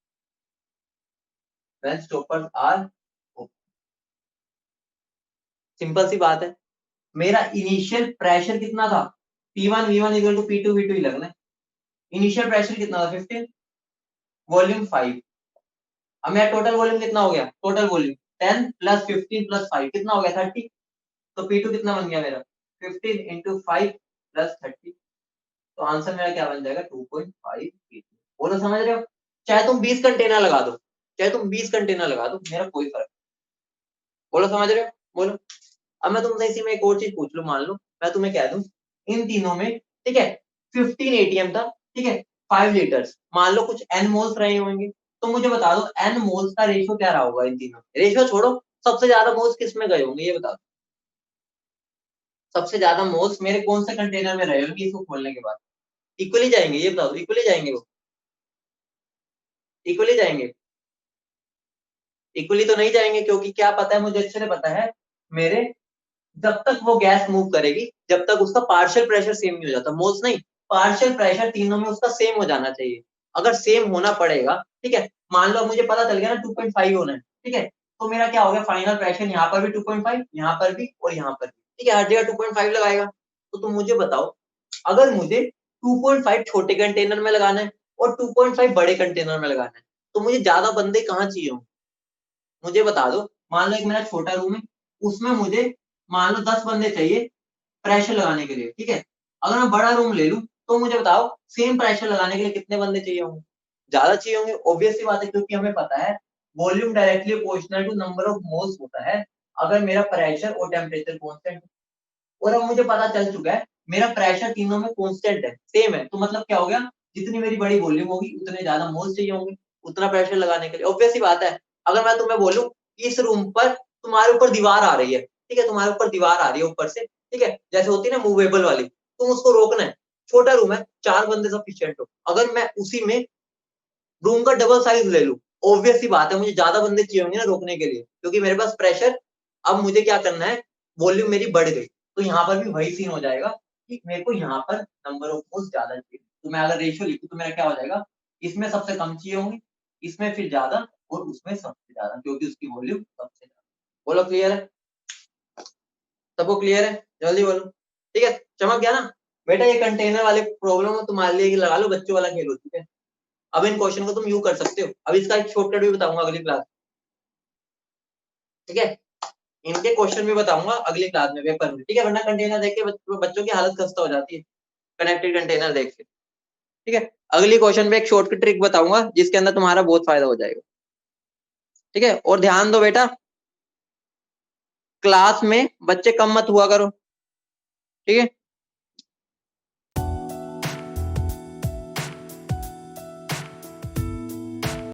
when stoppers are simple सी बात है। मेरा इनिशियल प्रेशर कितना था, P1 V1 equal to P2 V2 ही लगना है। इनिशियल प्रेशर कितना था 15, वॉल्यूम 5। अब मेरा टोटल वॉल्यूम कितना हो गया, टोटल वॉल्यूम 10 प्लस 15 प्लस 5 कितना हो गया 30। तो P2 कितना बन गया मेरा 15 इंटू 5 प्लस 30। तो आंसर मेरा क्या बन जाएगा 2.5 P2। बोलो समझ रहे हो, चाहे तुम 20 कंटेनर लगा दो, चाहे तुम 20 कंटेनर लगा दो, मेरा कोई फर्क। बोलो समझ रहे हो, बोलो। अब मैं तुमसे इसी में एक और चीज पूछ लूं, मान लो मैं तुम्हें कह दूं इन तीनों में, ठीक है 15 ATM था, ठीक है 5 लीटर्स, मान लो कुछ n मोल्स रहे होंगे, तो मुझे बता दो n मोल्स का रेशियो क्या रहा होगा इन तीनों। रेशियो छोड़ो, सबसे ज्यादा मोल्स किस में गए होंगे ये बता दो। सबसे ज्यादा मोल्स मेरे कौन से कंटेनर में रहे होंगे इसको खोलने के बाद। इक्वली जाएंगे, ये बता दो, इक्वली जाएंगे वो, इक्वली जाएंगे। इक्वली तो नहीं जाएंगे, क्योंकि क्या पता है, मुझे अच्छे से पता है मेरे, जब तक वो गैस मूव करेगी जब तक उसका पार्शियल प्रेशर सेम नहीं हो जाता, मोल्स नहीं, पार्शियल प्रेशर तीनों में उसका सेम हो जाना चाहिए। अगर सेम होना पड़ेगा, ठीक है, मान लो मुझे पता चल गया ना 2.5 होना है, ठीक है, तो मेरा क्या हो गया फाइनल प्रेशर, यहाँ पर भी 2.5, यहाँ पर भी और यहाँ पर भी, ठीक है, हर जगह 2.5 लगाएगा। तो तुम मुझे बताओ, अगर मुझे 2.5 छोटे कंटेनर में लगाना है और 2.5 बड़े कंटेनर में लगाना है, तो मुझे ज्यादा बंदे कहाँ चाहिए होंगे, मुझे बता दो। मान लो एक मेरा छोटा रूम है, उसमें मुझे मान लो 10 बंदे चाहिए प्रेशर लगाने के लिए, ठीक है। अगर मैं बड़ा रूम ले लूं तो मुझे बताओ सेम प्रेशर लगाने के लिए कितने बंदे चाहिए होंगे, ज्यादा चाहिए होंगे, ऑब्वियस सी बात है, क्योंकि हमें पता है volume directly proportional to number of moles होता है अगर मेरा प्रेशर और टेम्परेचर कांस्टेंट। और अब मुझे पता चल चुका है मेरा प्रेशर तीनों में कांस्टेंट है, सेम है, तो मतलब क्या हो गया, जितनी मेरी बड़ी वॉल्यूम होगी उतने ज्यादा मोल्स चाहिए होंगे उतना प्रेशर लगाने के लिए, ऑब्वियस सी बात है। अगर मैं तुम्हें बोलूं इस रूम पर तुम्हारे ऊपर दीवार आ रही है, ठीक है, तुम्हारे ऊपर दीवार आ रही है ऊपर से, ठीक है, जैसे होती है ना मूवेबल वाली, तुम उसको रोकना है, छोटा रूम है, 4 बंदे सफिशिएंट हो, अगर मैं उसी में रूम का डबल साइज ले लूं, ऑब्वियस सी बात है मुझे ज्यादा बंदे चाहिए होंगे ना रोकने के लिए, क्योंकि मेरे पास प्रेशर, अब मुझे क्या करना है, वॉल्यूम मेरी बढ़ गई, तो यहाँ पर भी वही सीन हो जाएगा कि मेरे को यहाँ पर नंबर ऑफ मोल्स ज्यादा चाहिए। तो मैं अगर रेशियो लिखूं तो मेरा क्या हो जाएगा, इसमें सबसे कम चाहिए होंगे, इसमें फिर ज्यादा और उसमें सबसे ज्यादा, क्योंकि उसकी वॉल्यूम सबसे ज्यादा। बोलो क्लियर है, सबको क्लियर है, जल्दी बोलो, ठीक है, चमक गया ना बेटा। ये कंटेनर वाले प्रॉब्लम तुम्हारे लिए लगा लो, बच्चों वाला खेल हो चुके हैं। अब इन क्वेश्चन को तुम यू कर सकते हो, अब इसका एक शॉर्टकट भी बताऊंगा अगली क्लास, ठीक है, इनके क्वेश्चन भी बताऊंगा अगली क्लास में पेपर में, ठीक है, वरना कंटेनर देख के बच्चों की हालत खस्ता हो जाती है कनेक्टेड कंटेनर देख के, ठीक है। अगली क्वेश्चन में एक शॉर्टकट ट्रिक बताऊंगा जिसके अंदर तुम्हारा बहुत फायदा हो जाएगा, ठीक है। और ध्यान दो बेटा, क्लास में बच्चे कम मत हुआ करो, ठीक है।